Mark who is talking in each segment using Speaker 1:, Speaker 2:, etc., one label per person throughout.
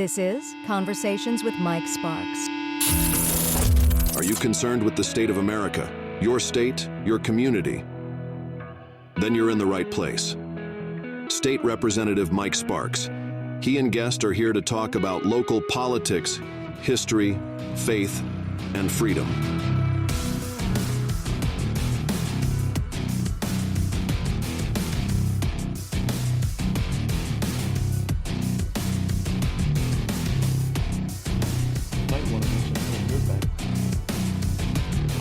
Speaker 1: This is Conversations with Mike Sparks.
Speaker 2: Are you concerned with the state of America, your state, your community? Then you're in the right place. State Representative Mike Sparks. He and guests are here to talk about local politics, history, faith, and freedom.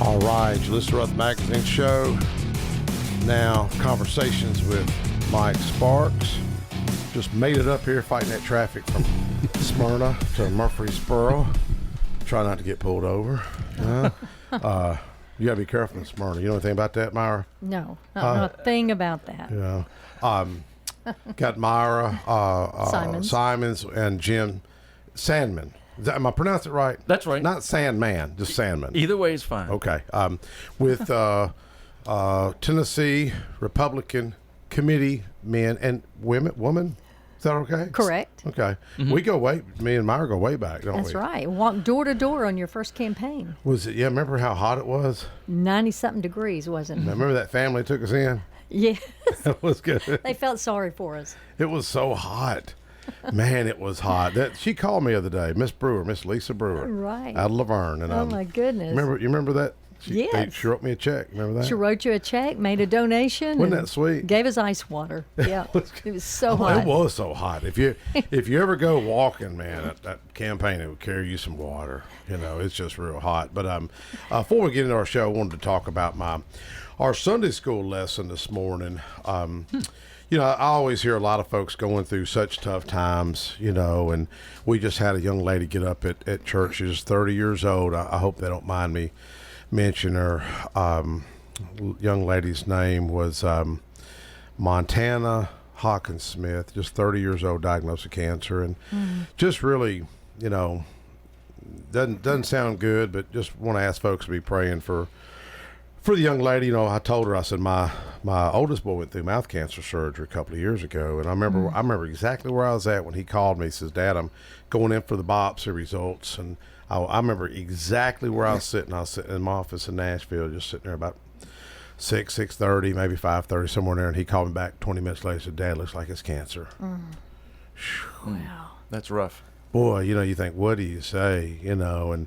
Speaker 3: All right, you listen to Ruth Magazine Show. Now, Conversations with Mike Sparks. Just made it up here fighting that traffic from Smyrna to Murfreesboro. Try not to get pulled over. You got to be careful in Smyrna. You know anything about that, Myra?
Speaker 4: No, not know a thing about that.
Speaker 3: Yeah. Got Myra Simons and Jim Sandman. Am I pronouncing it right?
Speaker 5: That's right.
Speaker 3: Not Sandman, just Sandman.
Speaker 5: Either way is fine.
Speaker 3: Okay. With Tennessee Republican committee men and woman. Is that okay?
Speaker 4: Correct.
Speaker 3: Okay. Mm-hmm. We go way, me and Myra go way back, don't we?
Speaker 4: That's right. Walked door to door on your first campaign.
Speaker 3: Was it, remember how hot it was?
Speaker 4: 90-something degrees, wasn't it?
Speaker 3: Now, remember that family took us in?
Speaker 4: Yes.
Speaker 3: That was good.
Speaker 4: They felt sorry for us.
Speaker 3: It was so hot. Man, it was hot. She called me the other day, Miss Lisa Brewer.
Speaker 4: Right.
Speaker 3: Out of Laverne. And,
Speaker 4: oh, my goodness.
Speaker 3: You remember that?
Speaker 4: Yes.
Speaker 3: She wrote me a check. Remember that?
Speaker 4: She wrote you a check, made a donation.
Speaker 3: Wasn't that sweet?
Speaker 4: Gave us ice water. Yeah. It was so hot.
Speaker 3: It was so hot. If you ever go walking, man, that campaign, it would carry you some water. You know, it's just real hot. But before we get into our show, I wanted to talk about our Sunday school lesson this morning. You know, I always hear a lot of folks going through such tough times, you know, and we just had a young lady get up at church. She's 30 years old. I hope they don't mind me mentioning her. Young lady's name was Montana Hawkins Smith, just 30 years old, diagnosed with cancer. And just really, you know, doesn't sound good, but just want to ask folks to be praying for the young lady. You know, I told her, I said, my oldest boy went through mouth cancer surgery a couple of years ago, and I remember exactly where I was at when he called me. He says, "Dad, I'm going in for the biopsy results," and I remember exactly where I was sitting. I was sitting in my office in Nashville, just sitting there about 6:30, maybe 5:30, somewhere in there, and he called me back 20 minutes later and said, "Dad, looks like it's cancer."
Speaker 4: Wow.
Speaker 5: That's rough.
Speaker 3: Boy, you know, you think, what do you say, you know, and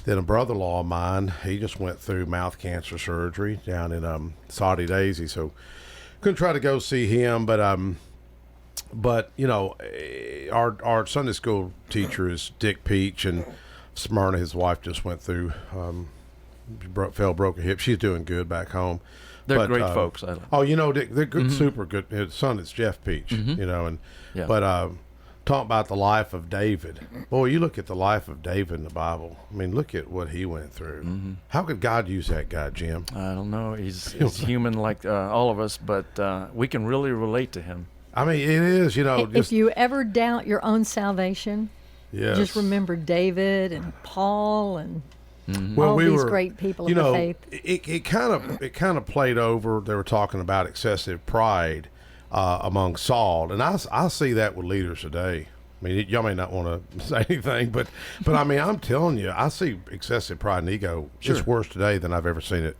Speaker 3: then a brother-in-law of mine, he just went through mouth cancer surgery down in Saudi Daisy, so couldn't try to go see him. But you know, our Sunday school teacher is Dick Peach, and Smyrna, his wife, just went through, broke a hip. She's doing good back home.
Speaker 5: They're great folks.
Speaker 3: You know, Dick, they're good, super good. His son is Jeff Peach, you know, and talk about the life of David. Boy, you look at the life of David in the Bible. I mean, look at what he went through. How could God use that guy, Jim?
Speaker 5: I don't know. He's human like all of us, but we can really relate to him.
Speaker 3: I mean, it is, you know.
Speaker 4: If you ever doubt your own salvation, just remember David and Paul and all these great people of the faith.
Speaker 3: It kind of played over. They were talking about excessive pride among Saul, and I see that with leaders today. I mean, y'all may not want to say anything, but I mean, I'm telling you, I see excessive pride and ego just worse today than I've ever seen it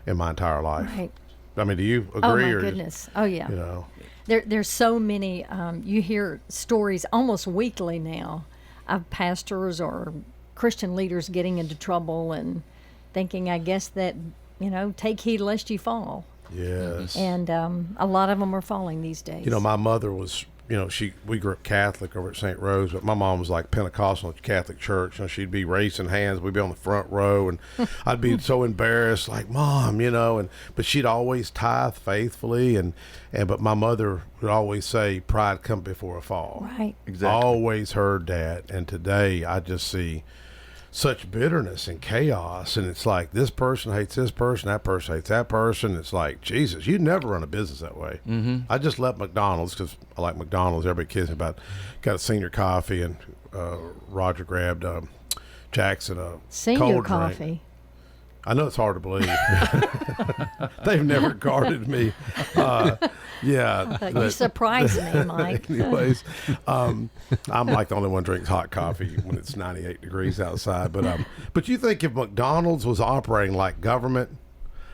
Speaker 3: in my entire life.
Speaker 4: Right.
Speaker 3: I mean, do you agree?
Speaker 4: Oh my goodness! Oh yeah.
Speaker 3: You know,
Speaker 4: there's so many. You hear stories almost weekly now of pastors or Christian leaders getting into trouble and thinking, I guess that, you know, take heed lest you fall.
Speaker 3: Yes.
Speaker 4: And a lot of them are falling these days.
Speaker 3: You know, my mother was, you know, we grew up Catholic over at St. Rose, but my mom was like Pentecostal at the Catholic church. You know, she'd be raising hands. We'd be on the front row, and I'd be so embarrassed, like, Mom, you know, but she'd always tithe faithfully, but my mother would always say, pride comes before a fall.
Speaker 4: Right.
Speaker 5: Exactly.
Speaker 3: Always heard that. And today I just see such bitterness and chaos, and it's like this person hates this person, that person hates that person. It's like, Jesus, you'd never run a business that way. I just left McDonald's because I like McDonald's. Everybody kids me about got a senior coffee, and Roger grabbed Jackson a
Speaker 4: senior
Speaker 3: cold
Speaker 4: coffee.
Speaker 3: Drink. I know it's hard to believe. They've never guarded me. Yeah.
Speaker 4: You surprised me, Mike.
Speaker 3: Anyways, I'm like the only one who drinks hot coffee when it's 98 degrees outside. But you think if McDonald's was operating like government,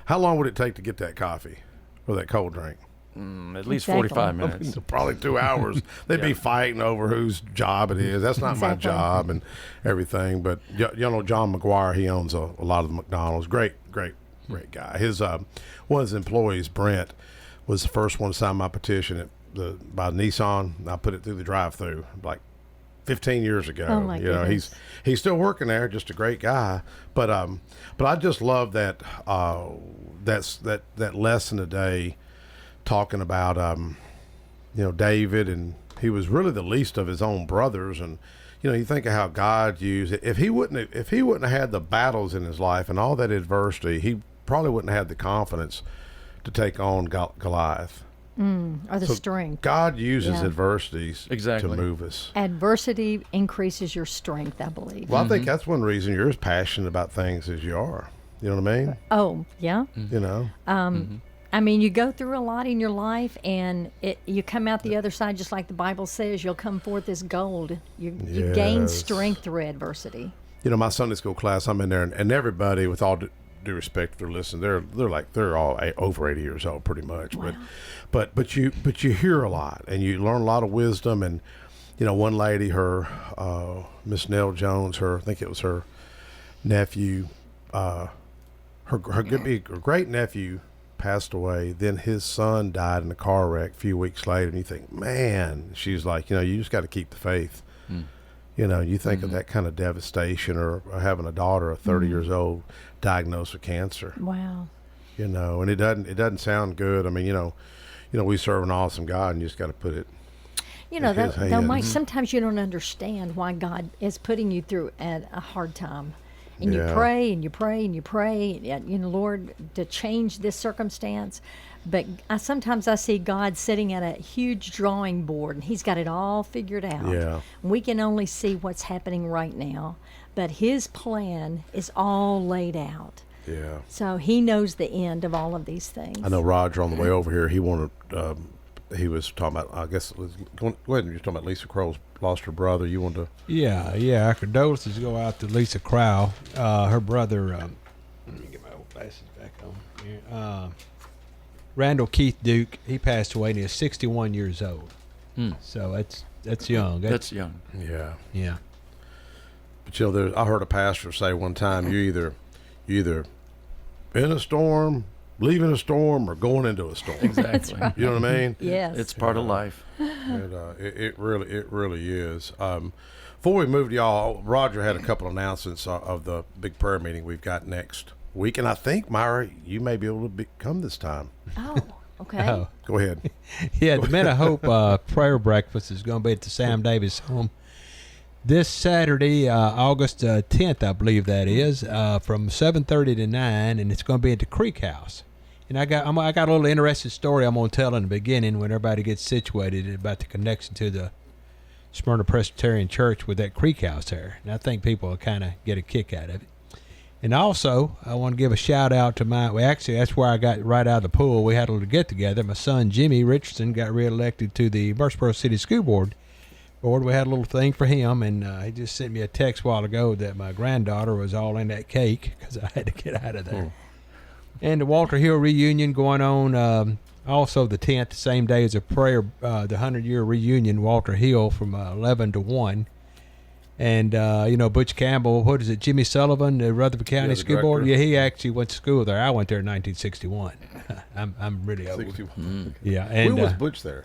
Speaker 3: how long would it take to get that coffee or that cold drink?
Speaker 5: At least
Speaker 4: Exactly.
Speaker 5: 45 minutes.
Speaker 3: Probably 2 hours. They'd be fighting over whose job it is. That's not my
Speaker 4: Exactly.
Speaker 3: job and everything. But you know, John McGuire, he owns a lot of the McDonald's. Great guy. His one of his employees, Brent, was the first one to sign my petition by Nissan. I put it through the drive-through like 15 years ago.
Speaker 4: Oh, my
Speaker 3: you know,
Speaker 4: goodness.
Speaker 3: he's still working there, just a great guy. But I just love that that lesson today, talking about you know, David, and he was really the least of his own brothers. And you know, you think of how God used it. If he wouldn't have had the battles in his life and all that adversity, he probably wouldn't have had the confidence to take on Goliath.
Speaker 4: Or the strength.
Speaker 3: God uses
Speaker 4: Yeah.
Speaker 3: adversities
Speaker 5: Exactly.
Speaker 3: to move us.
Speaker 4: Adversity increases your strength, I believe.
Speaker 3: Well, I think that's one reason you're as passionate about things as you are. You know what I mean?
Speaker 4: Oh, yeah.
Speaker 3: You know?
Speaker 4: I mean, you go through a lot in your life, and you come out the other side, just like the Bible says, you'll come forth as gold. You gain
Speaker 3: Yes.
Speaker 4: strength through adversity.
Speaker 3: You know, my Sunday school class, I'm in there, and everybody, with all due respect, they're listening. They're all over 80 years old, pretty much.
Speaker 4: Wow.
Speaker 3: But you hear a lot, and you learn a lot of wisdom. And you know, one lady, her Miss Nell Jones, I think it was her nephew, her great nephew passed away. Then his son died in a car wreck a few weeks later, and you think, man, she's like, you know, you just got to keep the faith. You know, you think of that kind of devastation, or having a daughter, 30 years old, diagnosed with cancer.
Speaker 4: Wow.
Speaker 3: You know, and it doesn't sound good. I mean, you know, we serve an awesome God, and you just got to put it.
Speaker 4: You know,
Speaker 3: His
Speaker 4: though,
Speaker 3: hand.
Speaker 4: Mike, sometimes you don't understand why God is putting you through a hard time. And you
Speaker 3: Yeah.
Speaker 4: pray and you pray and you pray, and, you know, Lord, to change this circumstance. But sometimes I see God sitting at a huge drawing board, and He's got it all figured out.
Speaker 3: Yeah.
Speaker 4: We can only see what's happening right now, but His plan is all laid out.
Speaker 3: Yeah.
Speaker 4: So He knows the end of all of these things.
Speaker 3: I know Roger on the way over here, he wanted, he was talking about, I guess, go ahead, you're talking about Lisa Crowell's lost her brother. You wanted to.
Speaker 6: Yeah. Our condolences go out to Lisa Crowell. Her brother, let me get my old glasses back on here. Randall Keith Duke, he passed away and he was 61 years old. So that's young.
Speaker 5: That's young.
Speaker 3: Yeah.
Speaker 6: Yeah.
Speaker 3: But you know, I heard a pastor say one time, you either in a storm, leaving a storm, or going into a storm.
Speaker 5: Exactly.
Speaker 3: You know what I mean?
Speaker 4: Yes.
Speaker 5: It's part of life.
Speaker 3: It really is. Before we move to y'all, Roger had a couple announcements of the big prayer meeting we've got next week, and I think, Myra, you may be able to come this time.
Speaker 4: Oh, okay.
Speaker 6: Oh.
Speaker 3: Go ahead.
Speaker 6: Yeah, the Men of Hope prayer breakfast is going to be at the Sam Davis home this Saturday, August 10th, I believe that is, from 7:30 to 9, and it's going to be at the Creek House. And I got a little interesting story I'm going to tell in the beginning when everybody gets situated about the connection to the Smyrna Presbyterian Church with that Creek House there. And I think people will kind of get a kick out of it. And also, I want to give a shout out to that's where I got right out of the pool. We had a little get together. My son, Jimmy Richardson, got reelected to the Murfreesboro City School Board. We had a little thing for him, and he just sent me a text a while ago that my granddaughter was all in that cake because I had to get out of there. And the Walter Hill reunion going on also the 10th, the same day as a prayer, the 100-year reunion, Walter Hill, from 11 to 1. And, you know, Butch Campbell, what is it, Jimmy Sullivan, the Rutherford County
Speaker 3: the
Speaker 6: School Board?
Speaker 3: director.
Speaker 6: Yeah, he actually went to school there. I went there in 1961. I'm really old.
Speaker 3: 61.
Speaker 6: Yeah, and
Speaker 3: When was Butch there?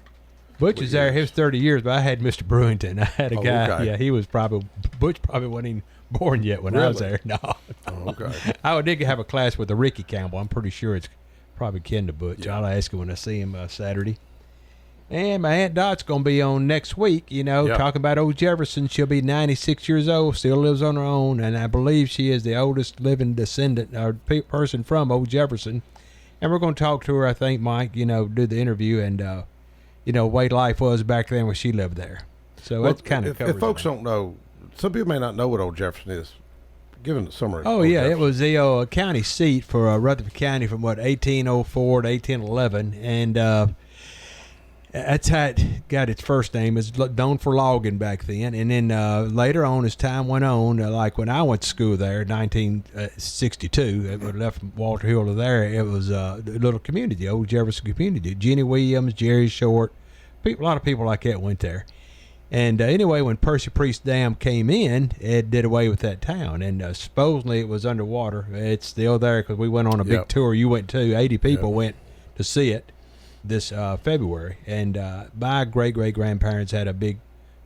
Speaker 6: Butch was there. He was 30 years, but I had Mr. Brewington. I had a
Speaker 3: Oh,
Speaker 6: guy.
Speaker 3: okay.
Speaker 6: Yeah, Butch probably wasn't even born yet when I was
Speaker 3: Really?
Speaker 6: there. No.
Speaker 3: Oh, okay.
Speaker 6: I did have a class with a Ricky Campbell. I'm pretty sure it's probably kin to Butch.
Speaker 3: Yeah.
Speaker 6: I'll ask him when I see him Saturday. And my Aunt Dot's going to be on next week, you know,
Speaker 3: Yep.
Speaker 6: talking about old Jefferson. She'll be 96 years old, still lives on her own, and I believe she is the oldest living descendant or person from old Jefferson. And we're going to talk to her, I think, Mike, you know, do the interview and, you know, way life was back then when she lived there. So
Speaker 3: Well,
Speaker 6: that's kind of
Speaker 3: if folks don't know, some people may not know what Old Jefferson is. give a summary.
Speaker 6: Oh yeah, it was the county seat for Rutherford County from 1804 to 1811, and that's how it got its first name. It's known for logging back then, and then later on, as time went on, like when I went to school there, 1962, it left from Walter Hill to there. It was a little community, old Jefferson community. Jenny Williams, Jerry Short, a lot of people like that went there. And anyway, when Percy Priest Dam came in, it did away with that town, and supposedly it was underwater. It's still there because we went on a big tour. You went too. 80 people went to see it this February, and my great-great-grandparents had a big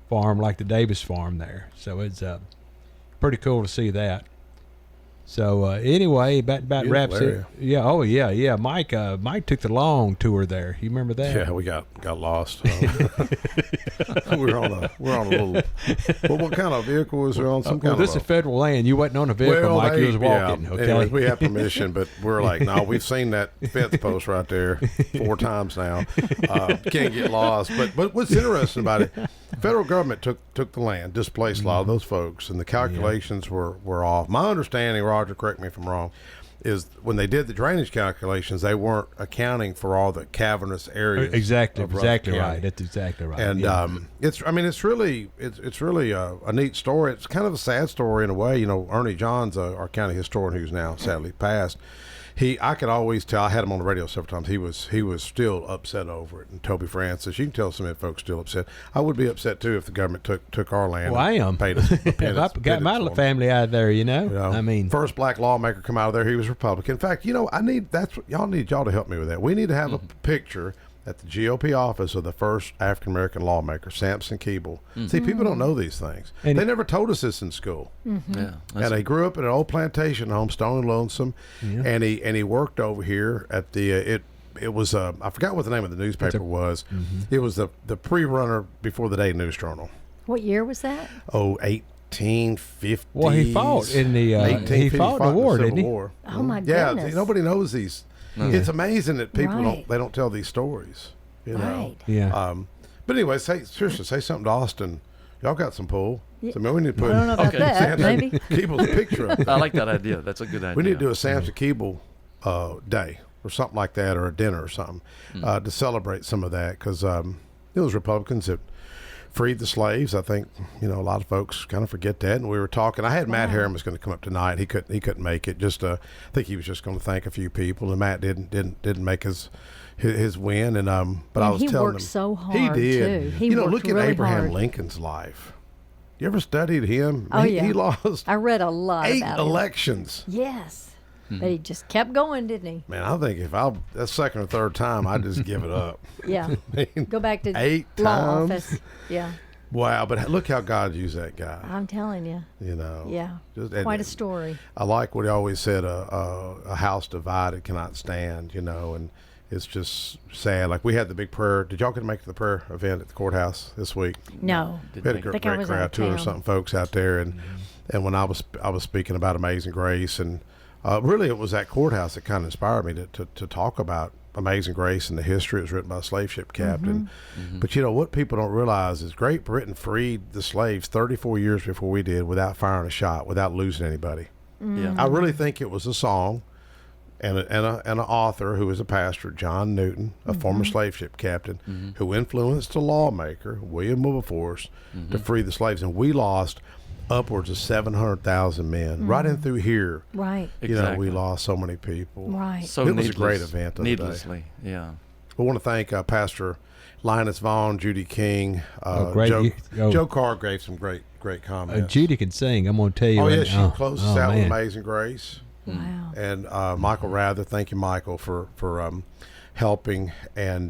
Speaker 6: farm like the Davis farm there, so it's pretty cool to see that. So anyway, about wraps it.
Speaker 3: area.
Speaker 6: Yeah, oh yeah. Mike took the long tour there. You remember that?
Speaker 3: Yeah, we got lost. we're on a little. Well, what kind of vehicle was we on? Some kind
Speaker 6: this
Speaker 3: of
Speaker 6: is federal land. You wasn't on a vehicle, Mike. You was walking.
Speaker 3: Yeah.
Speaker 6: Okay.
Speaker 3: Anyways, we have permission, but we're like, no, we've seen that fence post right there 4 times now. Can't get lost. But what's interesting about it, federal government took the land, displaced a lot of those folks, and the calculations were off. My understanding, Roger, correct me if I'm wrong, is when they did the drainage calculations, they weren't accounting for all the cavernous areas.
Speaker 6: Exactly
Speaker 3: of Rutherford County.
Speaker 6: right. That's exactly right.
Speaker 3: And it's really a neat story. It's kind of a sad story in a way. You know, Ernie Johns, our county historian, who's now sadly passed. I could always tell. I had him on the radio several times. He was still upset over it. And Toby Francis, you can tell some of the folks still upset. I would be upset too if the government took our land.
Speaker 6: Well, I am.
Speaker 3: Paid us,
Speaker 6: If I got my family out of there, you know. I mean,
Speaker 3: first black lawmaker come out of there. He was Republican. In fact, you know, y'all need y'all to help me with that. We need to have a picture at the GOP office of the first African American lawmaker, Samson Keeble. See, people don't know these things. And they never told us this in school.
Speaker 5: Yeah.
Speaker 3: And he grew up in an old plantation home, Stone and Lonesome, and he worked over here at the it was I forgot what the name of the newspaper was. It was the pre-runner before the Day News Journal.
Speaker 4: What year was that?
Speaker 3: Oh, 1850s.
Speaker 6: well, he fought in the he fought in the war, didn't he?
Speaker 3: War.
Speaker 4: Oh my
Speaker 3: Yeah,
Speaker 4: goodness!
Speaker 3: nobody knows these. It's amazing that people
Speaker 4: Right.
Speaker 3: don't tell these stories. You know.
Speaker 4: Right.
Speaker 6: Yeah.
Speaker 3: But anyway, seriously, say something to Austin. Y'all got some pull.
Speaker 4: Yeah.
Speaker 3: So, man, we need to
Speaker 4: I
Speaker 3: put
Speaker 4: don't know about
Speaker 5: Okay.
Speaker 4: that. Maybe.
Speaker 3: Keeble's picture up.
Speaker 5: I like that idea. That's a good idea.
Speaker 3: We need to do a Samson Keeble day or something like that, or a dinner or something to celebrate some of that, because those Republicans that freed the slaves. I think a lot of folks kind of forget that. And we were talking. I had Matt Harriman was going to come up tonight. He couldn't make it. Just I think he was just going to thank a few people, and Matt didn't make his win. And but I was
Speaker 4: he
Speaker 3: telling
Speaker 4: worked
Speaker 3: him
Speaker 4: so
Speaker 3: he
Speaker 4: hard,
Speaker 3: did.
Speaker 4: too. He worked
Speaker 3: look at
Speaker 4: really
Speaker 3: Abraham
Speaker 4: hard.
Speaker 3: Lincoln's life. You ever studied him?
Speaker 4: Oh,
Speaker 3: he
Speaker 4: yeah.
Speaker 3: lost
Speaker 4: I read a lot
Speaker 3: 8
Speaker 4: about him.
Speaker 3: elections.
Speaker 4: Yes. But he just kept going, didn't he?
Speaker 3: Man, I think if that's second or third time, I'd just give it up.
Speaker 4: Yeah.
Speaker 3: I mean,
Speaker 4: Go back to
Speaker 3: 8
Speaker 4: law
Speaker 3: times.
Speaker 4: office. Yeah.
Speaker 3: Wow, but look how God used that guy.
Speaker 4: I'm telling you. Yeah.
Speaker 3: Just-
Speaker 4: Quite a story.
Speaker 3: I like what he always said: a house divided cannot stand. And it's just sad. Like we had the big prayer. Did y'all get to make the prayer event at the courthouse this week?
Speaker 4: No.
Speaker 3: We had a great
Speaker 4: think I was out
Speaker 3: crowd,
Speaker 4: of
Speaker 3: 200
Speaker 4: town.
Speaker 3: something folks out there, and when I was speaking about Amazing Grace, and really it was that courthouse that kind of inspired me to talk about Amazing Grace and the history. It was written by a slave ship captain. But what people don't realize is Great Britain freed the slaves 34 years before we did, without firing a shot, without losing anybody.
Speaker 5: Yeah.
Speaker 3: I really think it was a song and an author who was a pastor, John Newton, a former slave ship captain, who influenced a lawmaker, William Wilberforce, to free the slaves. And we lost upwards of 700,000 men right in through here.
Speaker 4: Right.
Speaker 3: We
Speaker 5: Exactly.
Speaker 3: lost so many people.
Speaker 4: Right.
Speaker 5: So
Speaker 3: It was a great event the other day.
Speaker 5: Needlessly, yeah.
Speaker 3: We want to thank Pastor Linus Vaughn, Judy King,
Speaker 6: great.
Speaker 3: Joe Carr gave some great comments.
Speaker 6: Judy can sing. I'm going to tell you.
Speaker 3: Oh, yeah,
Speaker 6: right
Speaker 3: she
Speaker 6: now.
Speaker 3: closes
Speaker 6: Oh,
Speaker 3: out with
Speaker 6: man.
Speaker 3: Amazing Grace.
Speaker 4: Wow.
Speaker 3: And Michael Rather, thank you, Michael, for helping. And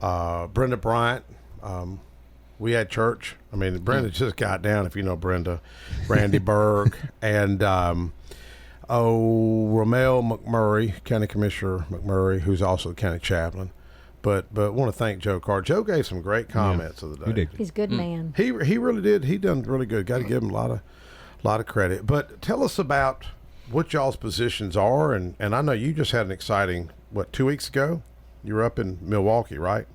Speaker 3: Brenda Bryant, we had church. I mean, Brenda just got down, if you know Brenda, Randy Berg, and Romel McMurray, County Commissioner McMurray, who's also the county chaplain. But want to thank Joe Carr. Joe gave some great comments of the day.
Speaker 6: He did.
Speaker 4: He's a good man.
Speaker 3: He really did. He done really good. Got to give him a lot of credit. But tell us about what y'all's positions are, and I know you just had an exciting 2 weeks ago. You were up in Milwaukee, right?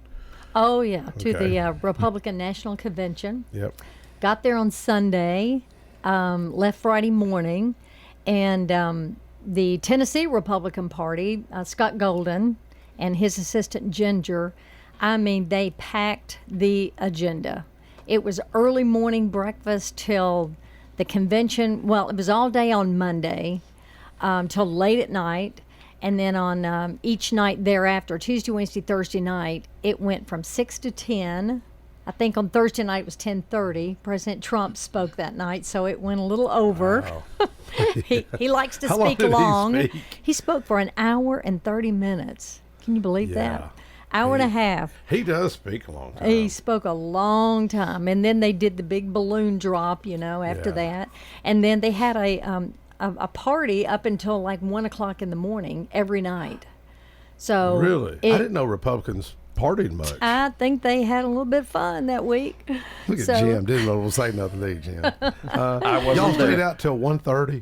Speaker 4: Oh, yeah. To
Speaker 3: Okay.
Speaker 4: the Republican National Convention.
Speaker 3: Yep.
Speaker 4: Got there on Sunday. left Friday morning, and the Tennessee Republican Party, Scott Golden and his assistant Ginger, I mean, they packed the agenda. It was early morning breakfast till the convention. Well, it was all day on Monday till late at night. And then on each night thereafter, Tuesday, Wednesday, Thursday night, it went from 6 to 10. I think on Thursday night it was 10:30. President Trump spoke that night, so it went a little over.
Speaker 3: Wow.
Speaker 4: he likes to
Speaker 3: How long
Speaker 4: speak
Speaker 3: did he
Speaker 4: long.
Speaker 3: speak?
Speaker 4: He spoke for an hour and 30 minutes. Can you believe
Speaker 3: Yeah.
Speaker 4: that? Hour and a half.
Speaker 3: He does speak a long time.
Speaker 4: He spoke a long time, and then they did the big balloon drop, after
Speaker 3: Yeah.
Speaker 4: that, and then they had a party up until like 1 o'clock in the morning every night. So
Speaker 3: Really? I didn't know Republicans partied much.
Speaker 4: I think they had a little bit of fun that week.
Speaker 3: Look at
Speaker 4: So-
Speaker 3: Jim. Didn't know to say nothing to you, Jim.
Speaker 5: I wasn't
Speaker 3: Y'all stayed
Speaker 5: there.
Speaker 3: out till 1:30?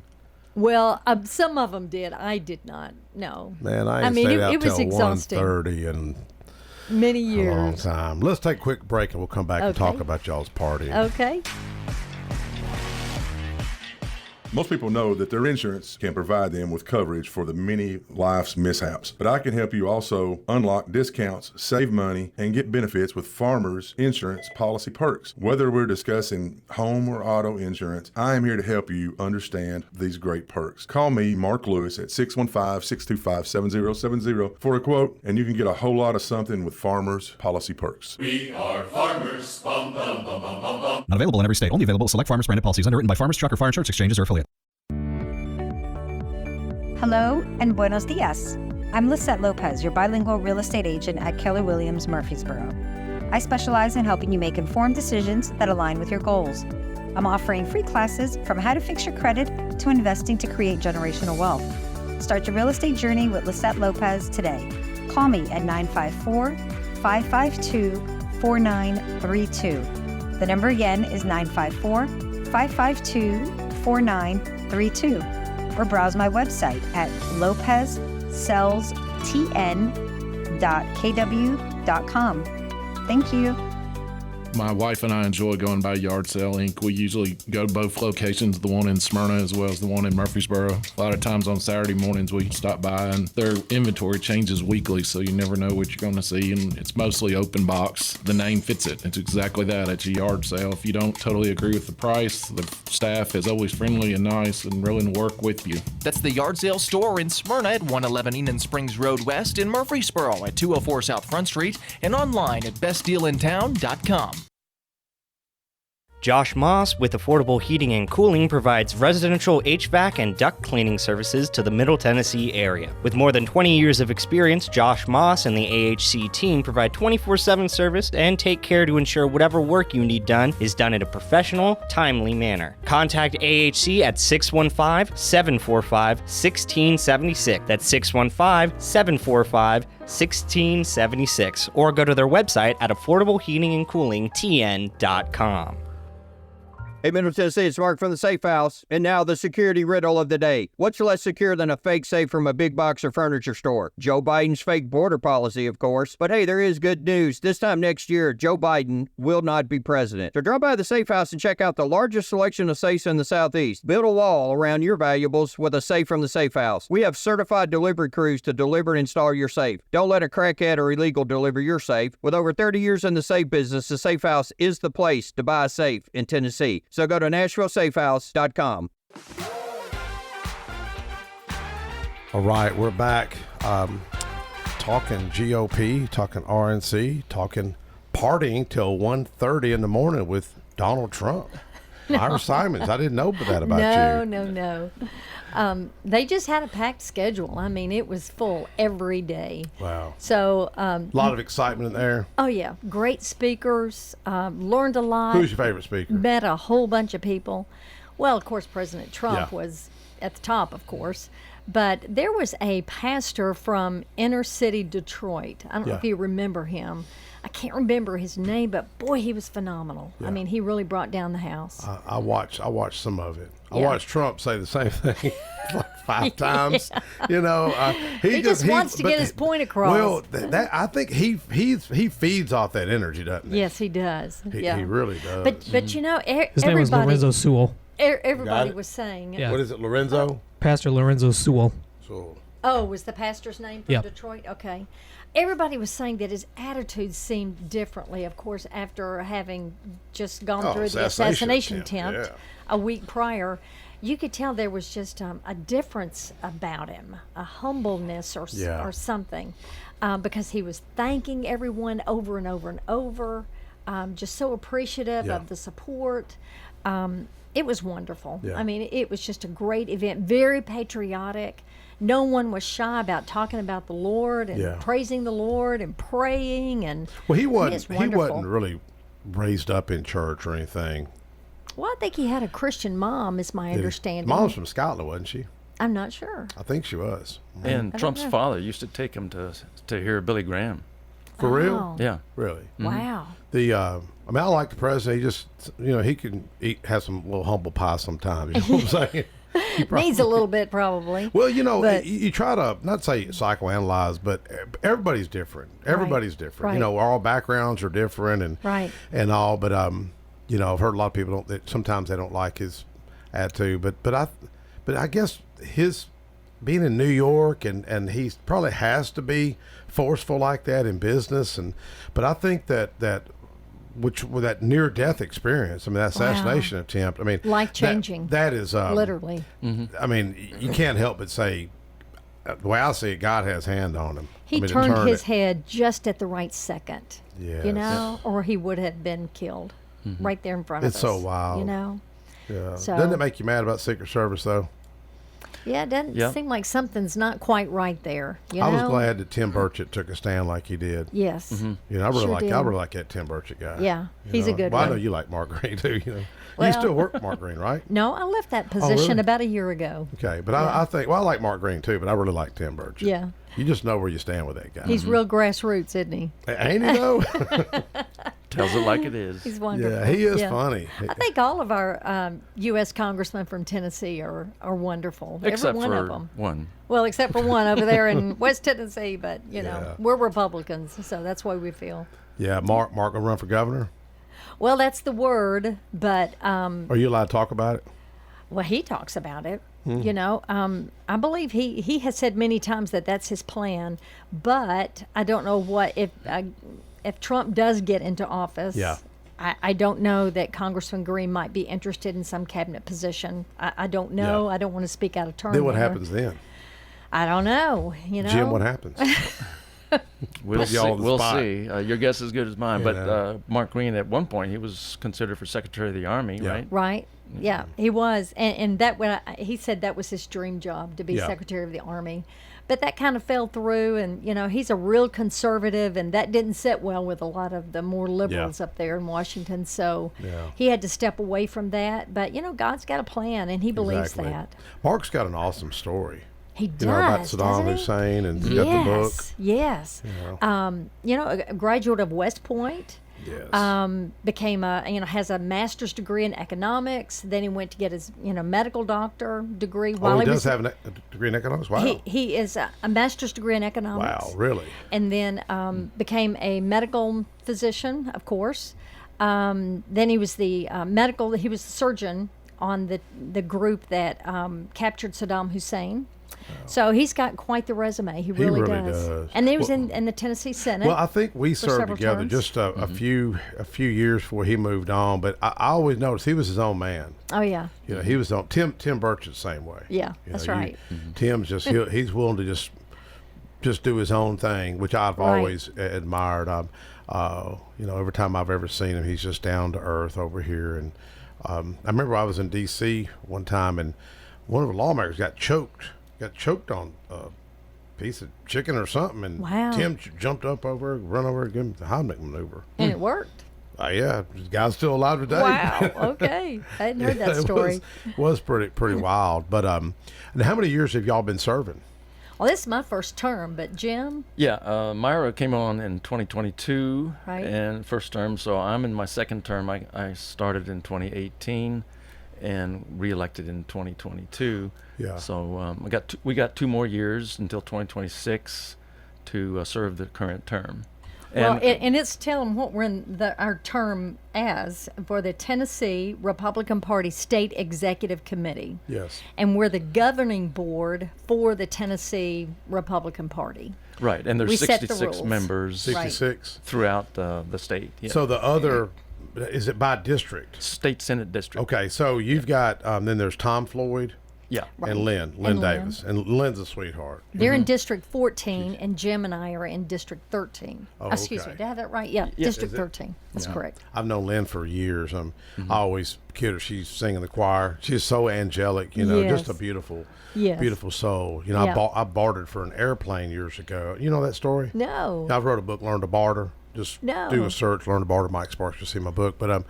Speaker 4: Well, some of them did. I did not. No.
Speaker 3: Man, I ain't
Speaker 4: mean,
Speaker 3: stayed
Speaker 4: it-
Speaker 3: out
Speaker 4: it was
Speaker 3: till
Speaker 4: exhausting.
Speaker 3: 1:30 and
Speaker 4: Many
Speaker 3: a long
Speaker 4: years.
Speaker 3: time. Let's take a quick break and we'll come back and talk
Speaker 4: Okay.
Speaker 3: about y'all's party.
Speaker 4: Okay.
Speaker 7: Most people know that their insurance can provide them with coverage for the many life's mishaps. But I can help you also unlock discounts, save money, and get benefits with Farmers Insurance policy perks. Whether we're discussing home or auto insurance, I am here to help you understand these great perks. Call me, Mark Lewis, at 615-625-7070 for a quote, and you can get a whole lot of something with Farmers policy perks.
Speaker 8: Not available in every state. Only available at select Farmers branded policies underwritten by Farmers Truck or Fire Insurance Exchanges or affiliate.
Speaker 9: Hello and buenos dias. I'm Lisette Lopez, your bilingual real estate agent at Keller Williams Murfreesboro. I specialize in helping you make informed decisions that align with your goals. I'm offering free classes from how to fix your credit to investing to create generational wealth. Start your real estate journey with Lisette Lopez today. Call me at 954-552-4932. The number again is 954-552-4932. Or browse my website at lopezsellstn.kw.com. Thank you.
Speaker 10: My wife and I enjoy going by Yard Sale Inc. We usually go to both locations, the one in Smyrna as well as the one in Murfreesboro. A lot of times on Saturday mornings we stop by, and their inventory changes weekly, so you never know what you're going to see, and it's mostly open box. The name fits it. It's exactly that. It's a yard sale. If you don't totally agree with the price, the staff is always friendly and nice and willing to work with you.
Speaker 11: That's the Yard Sale Store in Smyrna at 111 Enon Springs Road West, in Murfreesboro at 204 South Front Street, and online at bestdealintown.com.
Speaker 12: Josh Moss with Affordable Heating and Cooling provides residential HVAC and duct cleaning services to the Middle Tennessee area. With more than 20 years of experience, Josh Moss and the AHC team provide 24/7 service and take care to ensure whatever work you need done is done in a professional, timely manner. Contact AHC at 615-745-1676. That's 615-745-1676. Or go to their website at affordableheatingandcoolingtn.com.
Speaker 13: Hey, Middle Tennessee, it's Mark from the Safe House. And now the security riddle of the day. What's less secure than a fake safe from a big box or furniture store? Joe Biden's fake border policy, of course. But hey, there is good news. This time next year, Joe Biden will not be president. So drop by the Safe House and check out the largest selection of safes in the Southeast. Build a wall around your valuables with a safe from the Safe House. We have certified delivery crews to deliver and install your safe. Don't let a crackhead or illegal deliver your safe. With over 30 years in the safe business, the Safe House is the place to buy a safe in Tennessee. So go to NashvilleSafeHouse.com.
Speaker 3: All right, we're back talking GOP, talking RNC, talking partying till 1:30 in the morning with Donald Trump. Ira Simons, I didn't know that about you.
Speaker 4: No. They just had a packed schedule. I mean, it was full every day.
Speaker 3: Wow.
Speaker 4: So
Speaker 3: A lot of excitement in there.
Speaker 4: oh yeah, great speakers. Learned a lot.
Speaker 3: Who's your favorite speaker?
Speaker 4: Met a whole bunch of people. Well, of course, President Trump
Speaker 3: Yeah.
Speaker 4: was at the top, of course. But there was a pastor from inner city Detroit. I don't know
Speaker 3: Yeah.
Speaker 4: if you remember him. I can't remember his name, but boy, he was phenomenal.
Speaker 3: Yeah.
Speaker 4: I mean, he really brought down the house.
Speaker 3: I watched some of it. I
Speaker 4: Yeah.
Speaker 3: watched Trump say the same thing like 5 times. You know,
Speaker 4: He just wants to
Speaker 3: but
Speaker 4: get his point across.
Speaker 3: Well, that I think he feeds off that energy, doesn't he?
Speaker 4: Yes, he does.
Speaker 3: He
Speaker 4: Yeah.
Speaker 3: really does.
Speaker 4: But you know,
Speaker 14: His name was
Speaker 4: everybody.
Speaker 14: Lorenzo Sewell.
Speaker 4: Everybody
Speaker 3: it?
Speaker 4: was saying.
Speaker 14: Yeah.
Speaker 3: What is it, Lorenzo?
Speaker 14: Pastor Lorenzo Sewell.
Speaker 3: So
Speaker 4: Oh, was the pastor's name from
Speaker 14: Yeah.
Speaker 4: Detroit? Okay. Everybody was saying that his attitude seemed differently, of course, after having just gone through the assassination attempt a week prior. You could tell there was just a difference about him, a humbleness or something, because he was thanking everyone over and over and over, just so appreciative of the support. It was wonderful.
Speaker 3: Yeah.
Speaker 4: I mean, it was just a great event, very patriotic. No one was shy about talking about the Lord and praising the Lord and praying. And
Speaker 3: well, he
Speaker 4: it's
Speaker 3: wasn't
Speaker 4: wonderful.
Speaker 3: really raised up in church or anything.
Speaker 4: Well, I think he had a Christian mom, is my understanding.
Speaker 3: Mom's from Scotland, wasn't she?
Speaker 4: I'm not sure.
Speaker 3: I think she was.
Speaker 5: And
Speaker 4: I
Speaker 5: Trump's
Speaker 4: don't know.
Speaker 5: father used to take him to hear Billy Graham.
Speaker 3: For real?
Speaker 5: Yeah.
Speaker 3: Really?
Speaker 4: Wow.
Speaker 3: The I mean, I like the president. He just, he can have some little humble pie sometimes. You know what I'm saying?
Speaker 4: Needs a little bit, probably.
Speaker 3: Well,
Speaker 4: but,
Speaker 3: you try to not say psychoanalyze, but everybody's different. Everybody's different.
Speaker 4: Right.
Speaker 3: All backgrounds are different and all. But I've heard a lot of people sometimes they don't like his attitude. But I guess his being in New York and he probably has to be forceful like that in business. But I think that with that near death experience, I mean, that assassination attempt, I mean,
Speaker 4: life changing.
Speaker 3: That is
Speaker 4: literally.
Speaker 3: I mean, you can't help but say, the way I see it, God has hand on him.
Speaker 4: He turned his head just at the right second.
Speaker 3: Yes.
Speaker 4: Or he would have been killed right there in front of us.
Speaker 3: It's so wild.
Speaker 4: Yeah. So,
Speaker 3: doesn't it make you mad about Secret Service though?
Speaker 4: Yeah, it doesn't seem like something's not quite right there.
Speaker 3: I was glad that Tim Burchett took a stand like he did.
Speaker 4: Yes.
Speaker 3: I really like that Tim Burchett guy.
Speaker 4: Yeah, he's a good one.
Speaker 3: I know you like Mark Green too.
Speaker 4: Well,
Speaker 3: you still work for Mark Green, right?
Speaker 4: No, I left that position about a year ago.
Speaker 3: Okay, but I think I like Mark Green too, but I really like Tim Burchett.
Speaker 4: Yeah.
Speaker 3: You just know where you stand with that guy.
Speaker 4: He's real grassroots, isn't he?
Speaker 3: Ain't he though?
Speaker 5: Tells it like it is.
Speaker 4: He's wonderful.
Speaker 3: Yeah, he is funny.
Speaker 4: I think all of our U.S. congressmen from Tennessee are wonderful.
Speaker 5: Except
Speaker 4: Every one
Speaker 5: for
Speaker 4: of them.
Speaker 5: one.
Speaker 4: Well, except for one over there in West Tennessee, but we're Republicans, so that's why we feel.
Speaker 3: Yeah, Mark gonna run for governor.
Speaker 4: Well, that's the word, but
Speaker 3: are you allowed to talk about it?
Speaker 4: Well, he talks about it. I believe he has said many times that that's his plan, but I don't know if Trump does get into office.
Speaker 3: Yeah.
Speaker 4: I don't know that Congressman Green might be interested in some cabinet position. I don't know.
Speaker 3: Yeah.
Speaker 4: I don't want to speak out of turn.
Speaker 3: Then what happens then?
Speaker 4: I don't know.
Speaker 3: Jim, what happens?
Speaker 5: We'll see.
Speaker 3: We'll
Speaker 5: see. Your guess is as good as mine. But Mark Green, at one point, he was considered for Secretary of the Army, right?
Speaker 4: Right. Yeah, he was, and he said that was his dream job, to be Secretary of the Army. But that kind of fell through, and he's a real conservative, and that didn't sit well with a lot of the more liberals up there in Washington. So he had to step away from that. But God's got a plan, and he believes that.
Speaker 3: Mark's got an awesome story.
Speaker 4: He does.
Speaker 3: About Saddam Hussein, and he's got the book.
Speaker 4: Yes. A graduate of West Point.
Speaker 3: Yes.
Speaker 4: Became has a master's degree in economics. Then he went to get his medical doctor degree.
Speaker 3: He does have a degree in economics. Wow.
Speaker 4: He is a master's degree in economics.
Speaker 3: Wow, really?
Speaker 4: And then became a medical physician, of course. Then he was the he was the surgeon on the group that captured Saddam Hussein. So he's got quite the resume. He really does. And he was in the Tennessee Senate.
Speaker 3: Well, I think we served together just a few years before he moved on. But I always noticed he was his own man.
Speaker 4: Oh yeah.
Speaker 3: He was on Tim Burchett the same way.
Speaker 4: Yeah, that's right.
Speaker 3: Tim's just he's willing to just do his own thing, which I've always admired. Every time I've ever seen him, he's just down to earth over here. And I remember I was in D.C. one time, and one of the lawmakers got choked on a piece of chicken or something, and Tim jumped up run over and gave him the Heimlich maneuver.
Speaker 4: And it worked.
Speaker 3: The guy's still alive today.
Speaker 4: Wow. Okay, I hadn't heard that story.
Speaker 3: It was pretty wild. But and how many years have y'all been serving?
Speaker 4: Well, this is my first term, but Jim?
Speaker 5: Yeah, Myra came on in 2022, and first term, so I'm in my second term. I started in 2018 and reelected in 2022.
Speaker 3: Yeah.
Speaker 5: So we got 2 more years until 2026 to serve the current term. And
Speaker 4: and it's telling what we're in our term as for the Tennessee Republican Party State Executive Committee.
Speaker 3: Yes.
Speaker 4: And we're the governing board for the Tennessee Republican Party.
Speaker 5: right, and
Speaker 4: We
Speaker 5: there's
Speaker 4: set the
Speaker 5: 66
Speaker 4: rules.
Speaker 5: members
Speaker 3: 66.
Speaker 5: throughout the state. Yeah.
Speaker 3: So the other, is it by district?
Speaker 5: State Senate district.
Speaker 3: Okay, so you've got, then there's Tom Floyd
Speaker 5: Yeah.
Speaker 3: and Lynn
Speaker 4: And
Speaker 3: Davis. And Lynn's a sweetheart.
Speaker 4: They're in District 14, and Jim and I are in District 13.
Speaker 3: Oh,
Speaker 4: Excuse
Speaker 3: okay.
Speaker 4: me, did I have that right? Yeah,
Speaker 5: Yeah.
Speaker 4: District
Speaker 3: Is it?
Speaker 4: 13. That's correct.
Speaker 3: I've known Lynn for years. I always kid her. She's singing the choir. She's so angelic, just a
Speaker 4: Yes.
Speaker 3: beautiful,
Speaker 4: Yes.
Speaker 3: beautiful soul. You know,
Speaker 4: Yeah.
Speaker 3: I bartered for an airplane years ago. You know that story?
Speaker 4: No.
Speaker 3: I've wrote a book, Learn to Barter. Just
Speaker 4: No.
Speaker 3: do a search, Learn to Barter, Mike Sparks. You'll see my book. But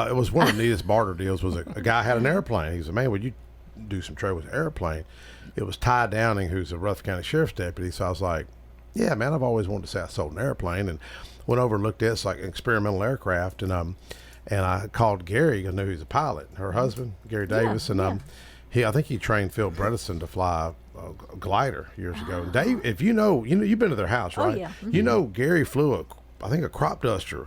Speaker 3: it was one of the neatest barter deals. Was a guy had an airplane. He said, "Man, would you do some trade with an airplane?" It was Ty Downing, who's a Rutherford County Sheriff's deputy. So I was like, "Yeah, man, I've always wanted to say I sold an airplane." And went over and looked at it. It's like an experimental aircraft. And I called Gary. I knew he was a pilot. Her husband, Gary Davis, and I think he trained Phil Bredesen to fly a glider years ago. And Dave, if you've been to their house,
Speaker 4: Oh,
Speaker 3: right?
Speaker 4: yeah.
Speaker 3: You know, Gary flew I think a crop duster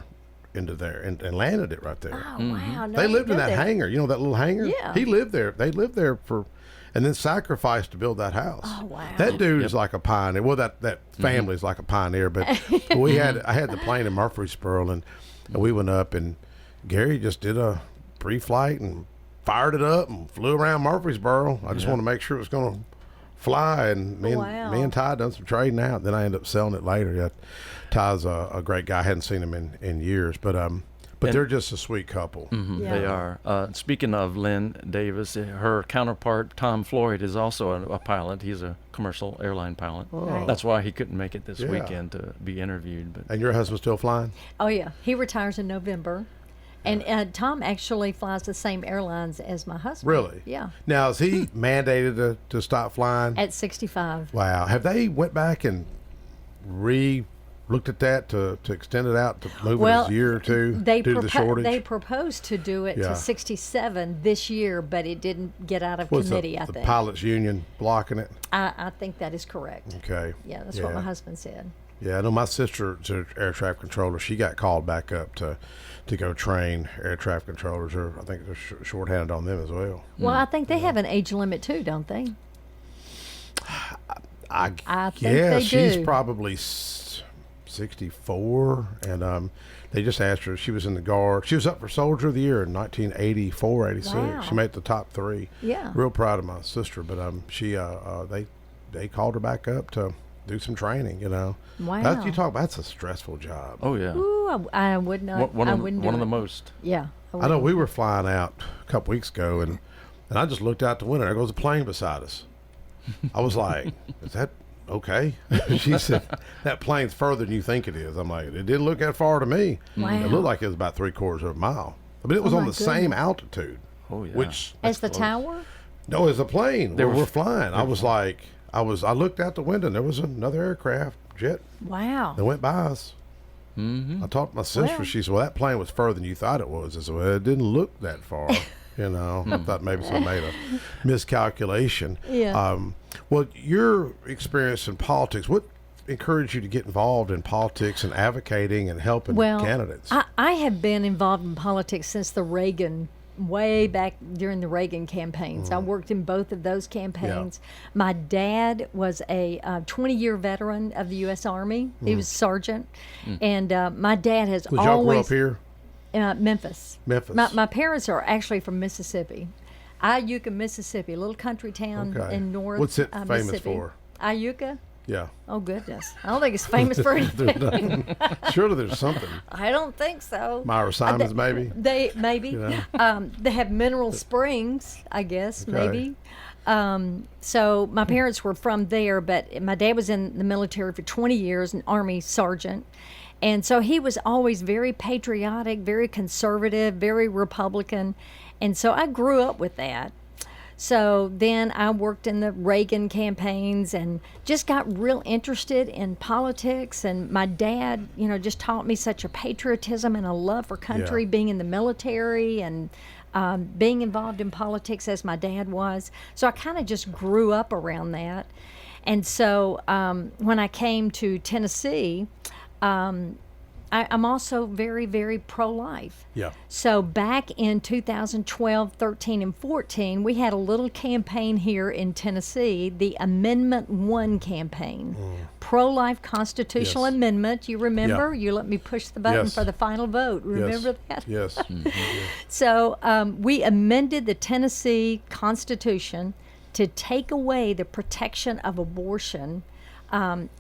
Speaker 3: into there and landed it right there.
Speaker 4: Oh, wow. No,
Speaker 3: They lived in
Speaker 4: did
Speaker 3: that
Speaker 4: they?
Speaker 3: hangar. You know that little hangar?
Speaker 4: Yeah.
Speaker 3: He lived there. They lived there and then sacrificed to build that house.
Speaker 4: Oh, wow.
Speaker 3: That dude is like a pioneer. Well, that family is like a pioneer. But I had the plane in Murfreesboro, and we went up, and Gary just did a pre-flight and fired it up and flew around Murfreesboro. I just want to make sure it was going to fly, and me and Ty done some trading out. Then I ended up selling it later. Yeah, Ty's a great guy. I hadn't seen him in years, but they're just a sweet couple.
Speaker 5: They are. Speaking of Lynn Davis, her counterpart Tom Floyd is also a pilot. He's a commercial airline pilot.
Speaker 4: Right.
Speaker 5: That's why he couldn't make it this
Speaker 3: Yeah.
Speaker 5: weekend to be interviewed. But
Speaker 3: And your husband's still flying?
Speaker 4: Oh, yeah. He retires in November. And Tom actually flies the same airlines as my husband.
Speaker 3: Really?
Speaker 4: Yeah.
Speaker 3: Now, is he mandated to stop flying?
Speaker 4: At 65.
Speaker 3: Wow. Have they went back and looked at that to extend it out to move it a year or two due to the shortage?
Speaker 4: They proposed to do it
Speaker 3: Yeah.
Speaker 4: to 67 this year, but it didn't get out of
Speaker 3: Was
Speaker 4: committee,
Speaker 3: the
Speaker 4: I think.
Speaker 3: pilots union blocking it?
Speaker 4: I think that is correct.
Speaker 3: Okay.
Speaker 4: Yeah, that's what my husband said.
Speaker 3: Yeah, I know my sister's an air traffic controller. She got called back up to go train air traffic controllers. Or I think they're shorthanded on them as well.
Speaker 4: Well, I think they have an age limit too, don't they?
Speaker 3: I
Speaker 4: think they
Speaker 3: she's
Speaker 4: do.
Speaker 3: probably 64, and they just asked her. She was in the Guard. She was up for Soldier of the Year in 1984, 86.
Speaker 4: Wow.
Speaker 3: She made the top 3.
Speaker 4: Yeah.
Speaker 3: Real proud of my sister, but she they called her back up to do some training.
Speaker 4: Wow.
Speaker 3: You talk about that's a stressful job.
Speaker 5: oh yeah,
Speaker 4: Ooh, I would not.
Speaker 5: one
Speaker 4: I
Speaker 5: of
Speaker 4: wouldn't do
Speaker 5: the
Speaker 4: it.
Speaker 5: most.
Speaker 4: Yeah.
Speaker 3: I know we were flying out a couple weeks ago, and I just looked out the window. There goes a plane beside us. I was like, "Is that okay?" She said, "That plane's further than you think it is." I'm like, "It didn't look that far to me.
Speaker 4: Wow.
Speaker 3: It looked like it was about 3/4 of a mile, but it was
Speaker 4: Oh,
Speaker 3: on
Speaker 4: my
Speaker 3: the same
Speaker 4: goodness.
Speaker 3: altitude."
Speaker 5: Oh yeah.
Speaker 3: Which
Speaker 4: As the tower?
Speaker 3: no, as a plane.
Speaker 5: They
Speaker 3: Where
Speaker 5: were
Speaker 3: we're flying. I was like, I looked out the window, and there was another aircraft jet
Speaker 4: Wow.
Speaker 3: that went by us. I talked to my sister.
Speaker 4: Well.
Speaker 3: She said, "Well, that plane was further than you thought it was." I said, "Well, it didn't look that far." I thought maybe someone made a miscalculation.
Speaker 4: Yeah.
Speaker 3: Well, your experience in politics, what encouraged you to get involved in politics and advocating and helping candidates?
Speaker 4: I have been involved in politics since the way back during the Reagan campaigns. I worked in both of those campaigns. My dad was a 20-year veteran of the U.S. Army. He was sergeant. And my dad has
Speaker 3: Was y'all grew
Speaker 4: always...
Speaker 3: up here?
Speaker 4: Memphis.
Speaker 3: Memphis.
Speaker 4: My parents are actually from Mississippi. Iuka, Mississippi, a little country town
Speaker 3: Okay.
Speaker 4: in north
Speaker 3: What's it famous
Speaker 4: Mississippi.
Speaker 3: for?
Speaker 4: Iuka?
Speaker 3: Yeah.
Speaker 4: Oh, goodness. I don't think it's famous for anything.
Speaker 3: Surely there's something.
Speaker 4: I don't think so.
Speaker 3: Myra Simons, maybe?
Speaker 4: They maybe.
Speaker 3: Yeah.
Speaker 4: They have mineral springs, I guess,
Speaker 3: Okay.
Speaker 4: maybe. So my parents were from there, but my dad was in the military for 20 years, an Army sergeant. And so he was always very patriotic, very conservative, very Republican. And so I grew up with that. So then I worked in the Reagan campaigns and just got real interested in politics. And my dad, just taught me such a patriotism and a love for country, being in the military and being involved in politics as my dad was. So I kind of just grew up around that. And so when I came to Tennessee, I'm also very, very pro-life.
Speaker 3: Yeah.
Speaker 4: So back in 2012, 13, and 14, we had a little campaign here in Tennessee, the Amendment 1 campaign. Pro-life constitutional amendment. You remember? You let me push the button for the final vote. Remember that?
Speaker 3: Yes.
Speaker 4: So we amended the Tennessee Constitution to take away the protection of abortion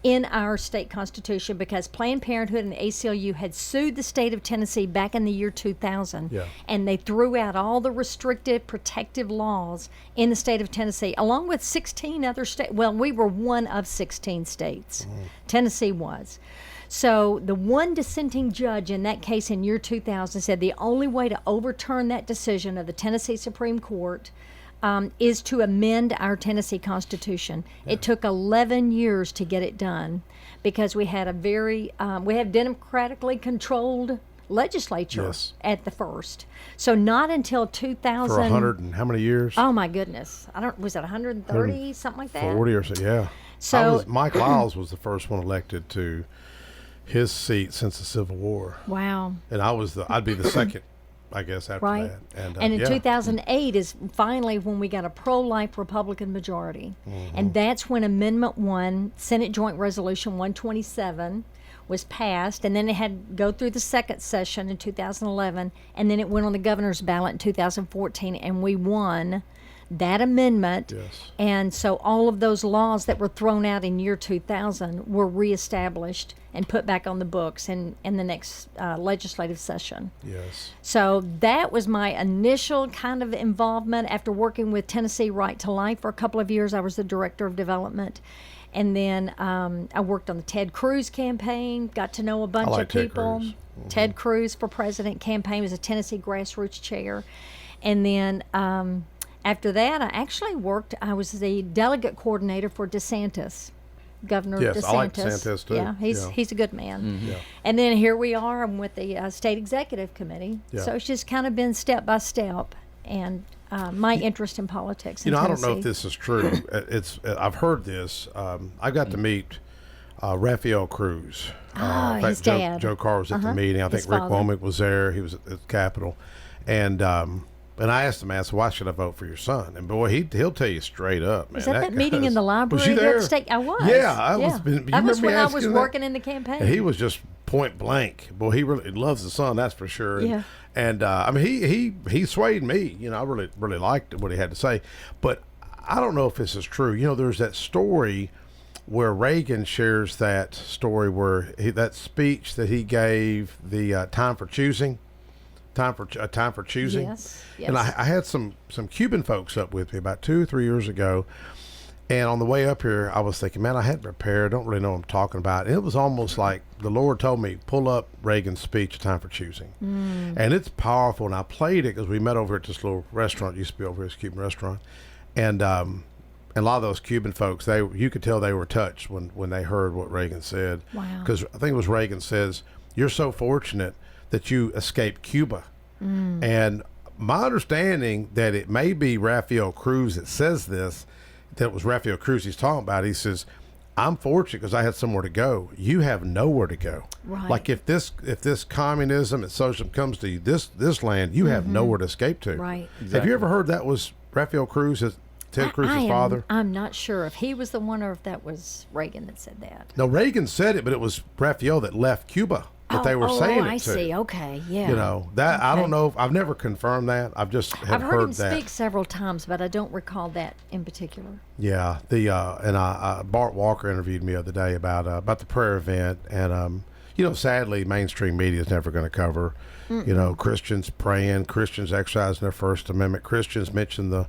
Speaker 4: in our state constitution, because Planned Parenthood and the ACLU had sued the state of Tennessee back in the year 2000, and they threw out all the restrictive, protective laws in the state of Tennessee, along with 16 other states. Well, we were one of 16 states. Tennessee was. So the one dissenting judge in that case in year 2000 said the only way to overturn that decision of the Tennessee Supreme Court is to amend our Tennessee Constitution. It took 11 years to get it done, because we had we have democratically controlled legislature at the first. So not until 2000.
Speaker 3: For 100 and how many years?
Speaker 4: Oh my goodness. Was it 130, something like that?
Speaker 3: 40 or so, yeah.
Speaker 4: So
Speaker 3: Mike Lyles was the first one elected to his seat since the Civil War.
Speaker 4: Wow.
Speaker 3: And I'd be the second, I guess, after that.
Speaker 4: And in 2008 is finally when we got a pro-life Republican majority. And that's when Amendment 1, Senate Joint Resolution 127, was passed. And then it had to go through the second session in 2011. And then it went on the governor's ballot in 2014. And we won that amendment. And so all of those laws that were thrown out in year 2000 were reestablished and put back on the books in the next legislative session. So that was my initial kind of involvement after working with Tennessee Right to Life for a couple of years. I was the director of development. And then I worked on the Ted Cruz campaign, got to know a bunch of people. Ted Cruz for President campaign was a Tennessee grassroots chair. And then after that, I was the delegate coordinator for DeSantis, Governor DeSantis.
Speaker 3: I like DeSantis too.
Speaker 4: Yeah, he's a good man. And then here we are, I'm with the State Executive Committee. So it's just kind of been step by step, and my interest in politics in
Speaker 3: I
Speaker 4: Tennessee.
Speaker 3: don't know if this is true. I've heard this. I got to meet Rafael Cruz.
Speaker 4: His dad.
Speaker 3: Joe Carr was at the meeting. I think Rick Womack was there. He was at the Capitol. And I asked him, why should I vote for your son? And boy, he'll tell you straight up, man.
Speaker 4: Was that meeting in the library?
Speaker 3: Was you there?
Speaker 4: I was.
Speaker 3: Yeah, I was.
Speaker 4: That was when I was working in the campaign.
Speaker 3: And he was just point blank. Boy, he really loves the son, that's for sure. And I mean, he swayed me. I really liked what he had to say. But I don't know if this is true. There's that story where Reagan shares that story where that speech that he gave, the time for choosing. Time for choosing.
Speaker 4: Yes.
Speaker 3: And I had some Cuban folks up with me about 2 or 3 years ago, and on the way up here, I was thinking, man, I hadn't prepared. I don't really know what I'm talking about. And it was almost like the Lord told me, pull up Reagan's speech, Time for Choosing. And it's powerful. And I played it because we met over at this little restaurant. It used to be over here, this Cuban restaurant. And a lot of those Cuban folks, you could tell they were touched when they heard what Reagan said.
Speaker 4: Wow.
Speaker 3: Because I think it was Reagan says, you're so fortunate that you escaped Cuba. And my understanding that it may be Rafael Cruz that says this, that it was Rafael Cruz he's talking about. He says, I'm fortunate because I had somewhere to go. You have nowhere to go.
Speaker 4: Right.
Speaker 3: Like if this communism and socialism comes to you, this land, you have nowhere to escape to.
Speaker 4: Right.
Speaker 3: Exactly. Have you ever heard that was Rafael Cruz, Ted Cruz's father?
Speaker 4: I'm not sure if he was the one or if that was Reagan that said that.
Speaker 3: No, Reagan said it, but it was Rafael that left Cuba. But they were saying it
Speaker 4: I
Speaker 3: too.
Speaker 4: see. Okay, yeah.
Speaker 3: That I don't know. I've never confirmed that. I've just
Speaker 4: I've heard him
Speaker 3: that.
Speaker 4: speak several times, but I don't recall that in particular.
Speaker 3: Yeah, Bart Walker interviewed me the other day about the prayer event, and sadly, mainstream media is never going to cover, Christians praying, Christians exercising their First Amendment, Christians mention the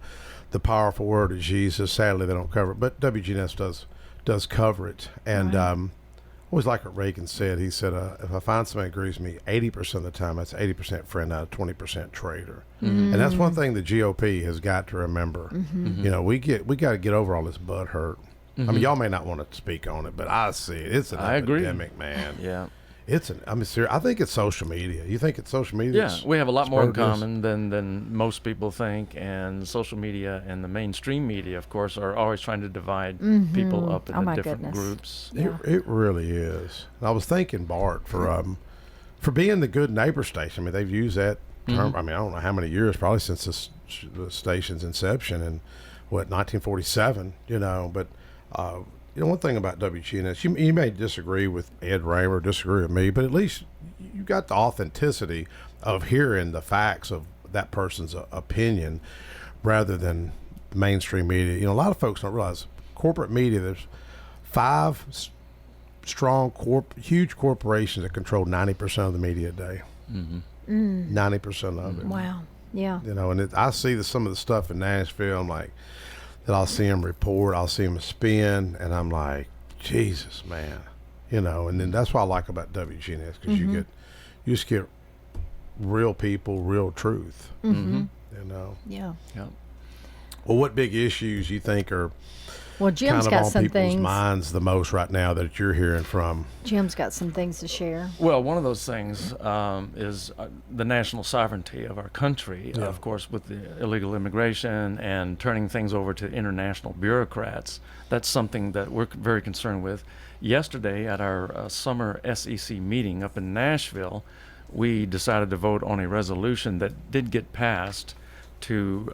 Speaker 3: powerful word of Jesus. Sadly, they don't cover it, but WGNS does cover it, and.
Speaker 4: Right.
Speaker 3: Always like what Reagan said. He said, if I find somebody who agrees with me 80% of the time, that's 80% friend, not a 20% traitor. And that's one thing the GOP has got to remember. We got to get over all this butt hurt. I mean, y'all may not want to speak on it, but I see it. It's an epidemic, man.
Speaker 5: Yeah.
Speaker 3: Serious. I think it's social media. You think it's social media?
Speaker 5: Yeah, we have a lot more in common than most people think, and social media and the mainstream media, of course, are always trying to divide people up into different groups.
Speaker 3: It really is. And I was thanking Bart for for being the good neighbor station. I mean, they've used that term. I mean, I don't know how many years, probably since the station's inception in 1947. But one thing about WGNS, you may disagree with Ed Raymer, disagree with me, but at least you got the authenticity of hearing the facts of that person's opinion rather than mainstream media. A lot of folks don't realize corporate media, there's 5 strong huge corporations that control 90% of the media a day. 90% of it.
Speaker 4: Wow. Yeah.
Speaker 3: And I see some of the stuff in Nashville. I'm like, that I'll see them report, I'll see them spin, and I'm like, Jesus, man. And then that's what I like about WGNS, because you just get real people, real truth.
Speaker 4: Yeah.
Speaker 3: Well, what big issues you think are
Speaker 4: Jim's
Speaker 3: kind of
Speaker 4: got
Speaker 3: on
Speaker 4: some
Speaker 3: people's
Speaker 4: things.
Speaker 3: minds the most right now that you're hearing from?
Speaker 4: Jim's got some things to share.
Speaker 5: Well, one of those things is the national sovereignty of our country,
Speaker 3: Yeah.
Speaker 5: of course, with the illegal immigration and turning things over to international bureaucrats. That's something that we're very concerned with. Yesterday, at our summer SEC meeting up in Nashville, we decided to vote on a resolution that did get passed to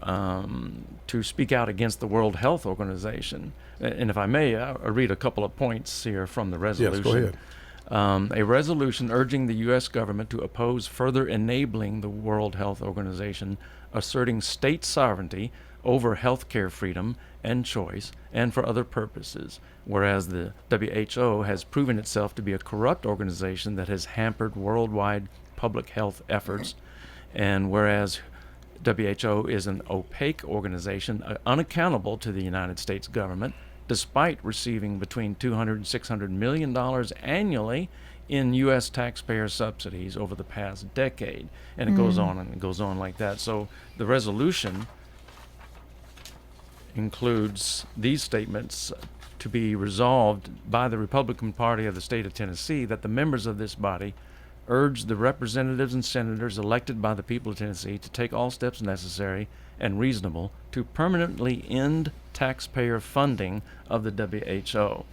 Speaker 5: speak out against the World Health Organization. And if I may, I'll read a couple of points here from the resolution.
Speaker 3: Yes, go ahead.
Speaker 5: A resolution urging the U.S. government to oppose further enabling the World Health Organization, asserting state sovereignty over health care freedom and choice, and for other purposes, whereas the WHO has proven itself to be a corrupt organization that has hampered worldwide public health efforts, and whereas WHO is an opaque organization unaccountable to the United States government, despite receiving between $200 and $600 million annually in U.S. taxpayer subsidies over the past decade. And it goes on and it goes on like that. So the resolution includes these statements to be resolved by the Republican Party of the state of Tennessee, that the members of this body urge the representatives and senators elected by the people of Tennessee to take all steps necessary and reasonable to permanently end taxpayer funding of the WHO,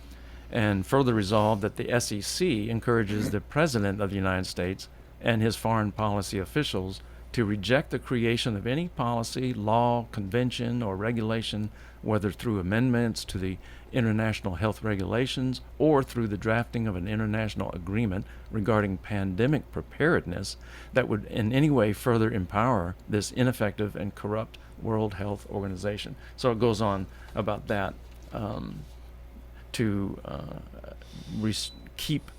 Speaker 5: and further resolve that the SEC encourages the President of the United States and his foreign policy officials to reject the creation of any policy, law, convention, or regulation, whether through amendments to the international health regulations or through the drafting of an international agreement regarding pandemic preparedness, that would in any way further empower this ineffective and corrupt World Health Organization. So it goes on about that, to keep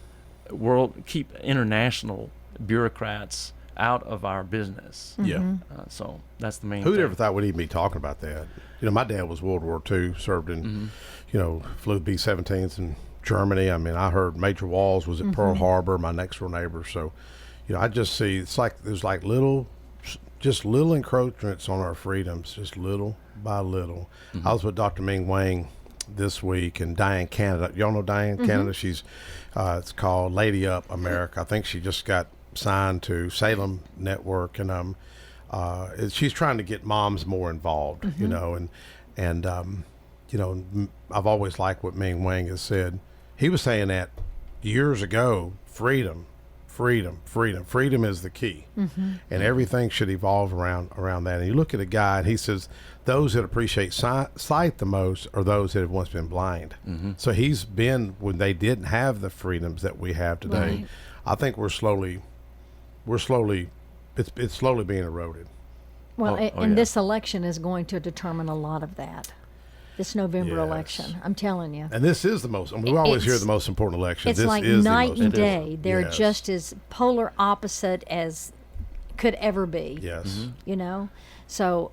Speaker 5: international bureaucrats out of our business.
Speaker 3: Yeah.
Speaker 5: So that's the main
Speaker 3: Who'd
Speaker 5: thing.
Speaker 3: ever thought we'd even be talking about that? My dad was World War II, served in, flew B-17s in Germany. I mean, I heard Major Walls was at Pearl Harbor, my next door neighbor. So, I just see there's like little encroachments on our freedoms, just little by little. I was with Dr. Ming Wang this week, and Diane Canada. Y'all know Diane Canada? She's, it's called Lady Up America. I think she just got signed to Salem Network, and she's trying to get moms more involved, and I've always liked what Ming Wang has said. He was saying that years ago, freedom is the key, and everything should evolve around that. And you look at a guy, and he says those that appreciate sight the most are those that have once been blind. So he's been when they didn't have the freedoms that we have today.
Speaker 4: Right.
Speaker 3: I think it's slowly being eroded.
Speaker 4: Well, and this election is going to determine a lot of that. This November
Speaker 3: Yes.
Speaker 4: election, I'm telling you.
Speaker 3: And this is the most. I mean, we always hear the most important election.
Speaker 4: It's
Speaker 3: This
Speaker 4: like
Speaker 3: is the
Speaker 4: night
Speaker 3: most
Speaker 4: and
Speaker 3: important.
Speaker 4: day. They're
Speaker 3: Yes.
Speaker 4: just as polar opposite as could ever be.
Speaker 3: Yes.
Speaker 4: So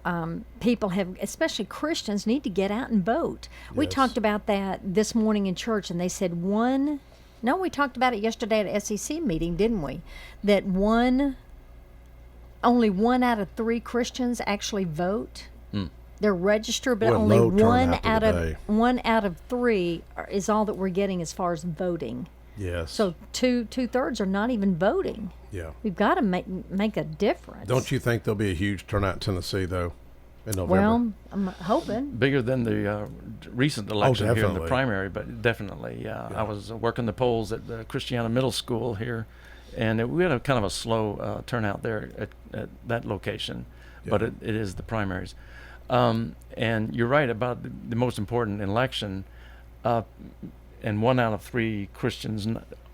Speaker 4: people have, especially Christians, need to get out and vote. We
Speaker 3: Yes.
Speaker 4: talked about that this morning in church, and they said we talked about it yesterday at an SEC meeting, didn't we? That only 1 out of 3 Christians actually vote. They're registered, but
Speaker 3: What a
Speaker 4: only
Speaker 3: low
Speaker 4: one
Speaker 3: turnout today.
Speaker 4: out of 3 is all that we're getting as far as voting.
Speaker 3: Yes.
Speaker 4: So two-thirds are not even voting.
Speaker 3: Yeah.
Speaker 4: We've got to make a difference.
Speaker 3: Don't you think there'll be a huge turnout in Tennessee though, in November?
Speaker 4: Well, I'm hoping.
Speaker 5: Bigger than the recent election here in the
Speaker 3: definitely.
Speaker 5: primary, but definitely, yeah. I was working the polls at the Christiana Middle School here and we had a kind of a slow turnout there at that location, but it is the primaries. And you're right about the most important election, and 1 out of 3 Christians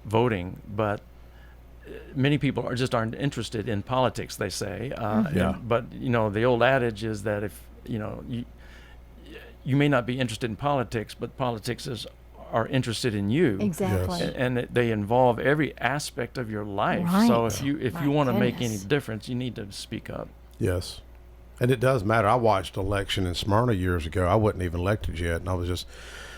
Speaker 5: voting, but many people aren't interested in politics, they say. But the old adage is that if you may not be interested in politics, but politics are interested in you.
Speaker 4: Exactly.
Speaker 3: Yes.
Speaker 5: And they involve every aspect of your life.
Speaker 4: Right.
Speaker 5: So if you want to make any
Speaker 4: goodness.
Speaker 5: difference, you need to speak up.
Speaker 3: Yes. And it does matter. I watched an election in Smyrna years ago. I wasn't even elected yet, and I was just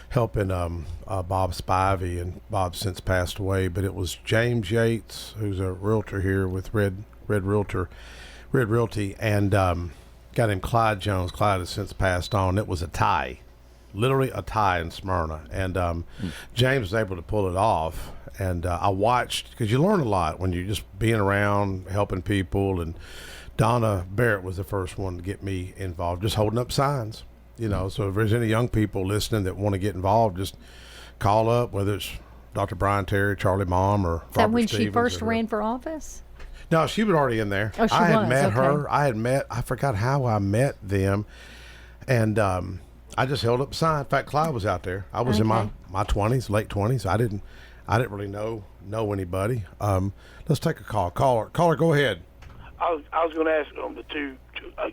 Speaker 3: helping Bob Spivey, and Bob's since passed away. But it was James Yates, who's a realtor here with Red Realty, and got him Clyde Jones. Clyde has since passed on. It was a tie, literally a tie in Smyrna, and James was able to pull it off. And I watched, because you learn a lot when you're just being around, helping people. And Donna Barrett was the first one to get me involved, just holding up signs. So if there's any young people listening that want to get involved, just call up, whether it's Dr. Brian Terry, Charlie Mom, or
Speaker 4: Is that
Speaker 3: Robert
Speaker 4: when she
Speaker 3: Stevens
Speaker 4: first
Speaker 3: or-
Speaker 4: ran for office?
Speaker 3: No, she was already in there.
Speaker 4: Oh, she
Speaker 3: I had
Speaker 4: was,
Speaker 3: met
Speaker 4: okay.
Speaker 3: her. I forgot how I met them. And I just held up a sign. In fact, Clyde was out there. I was in my 20s, late 20s. I didn't really know anybody. Let's take a call. Caller, go ahead.
Speaker 14: I was going to ask the two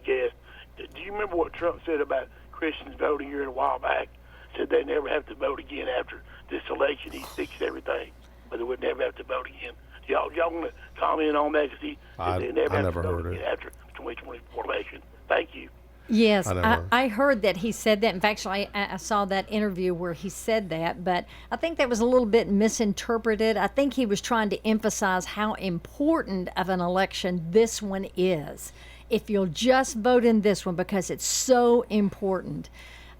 Speaker 14: guests, do you remember what Trump said about Christians voting here a while back? Said they never have to vote again after this election. He fixed everything, but they would never have to vote again. Y'all want to comment on that? Because he said they never have to vote again after the 2024 election. Thank you.
Speaker 4: Yes, I heard that he said that. In fact, I saw that interview where he said that, but I think that was a little bit misinterpreted. I think he was trying to emphasize how important of an election this one is. If you'll just vote in this one, because it's so important.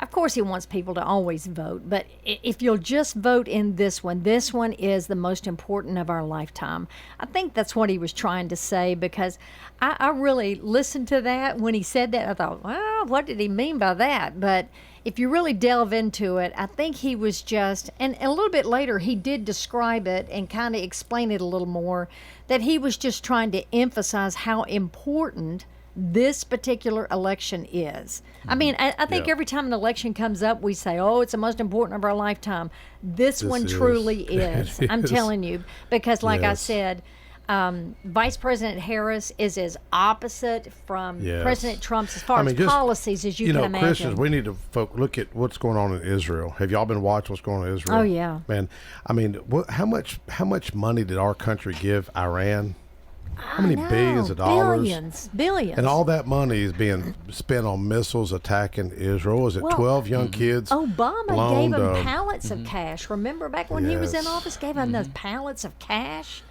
Speaker 4: Of course, he wants people to always vote, but if you'll just vote in this one is the most important of our lifetime. I think that's what he was trying to say, because I really listened to that when he said that. I thought, well, what did he mean by that? But if you really delve into it, I think he was just, and a little bit later he did describe it and kind of explain it a little more, that he was just trying to emphasize how important this particular election is. I mean, I think every time an election comes up, we say, oh, it's the most important of our lifetime. This one truly is. I'm telling you, because like I said, Vice President Harris is as opposite from President Trump's as far as policies as you can imagine.
Speaker 3: Christians, we need to look at what's going on in Israel. Have y'all been watching what's going on in Israel?
Speaker 4: Oh, yeah.
Speaker 3: Man, I mean, how much money did our country give Iran? How many billions of dollars?
Speaker 4: Billions.
Speaker 3: And all that money is being spent on missiles attacking Israel. Is it 12 young kids?
Speaker 4: Obama gave them pallets of cash. Remember back when he was in office, gave them those pallets of cash?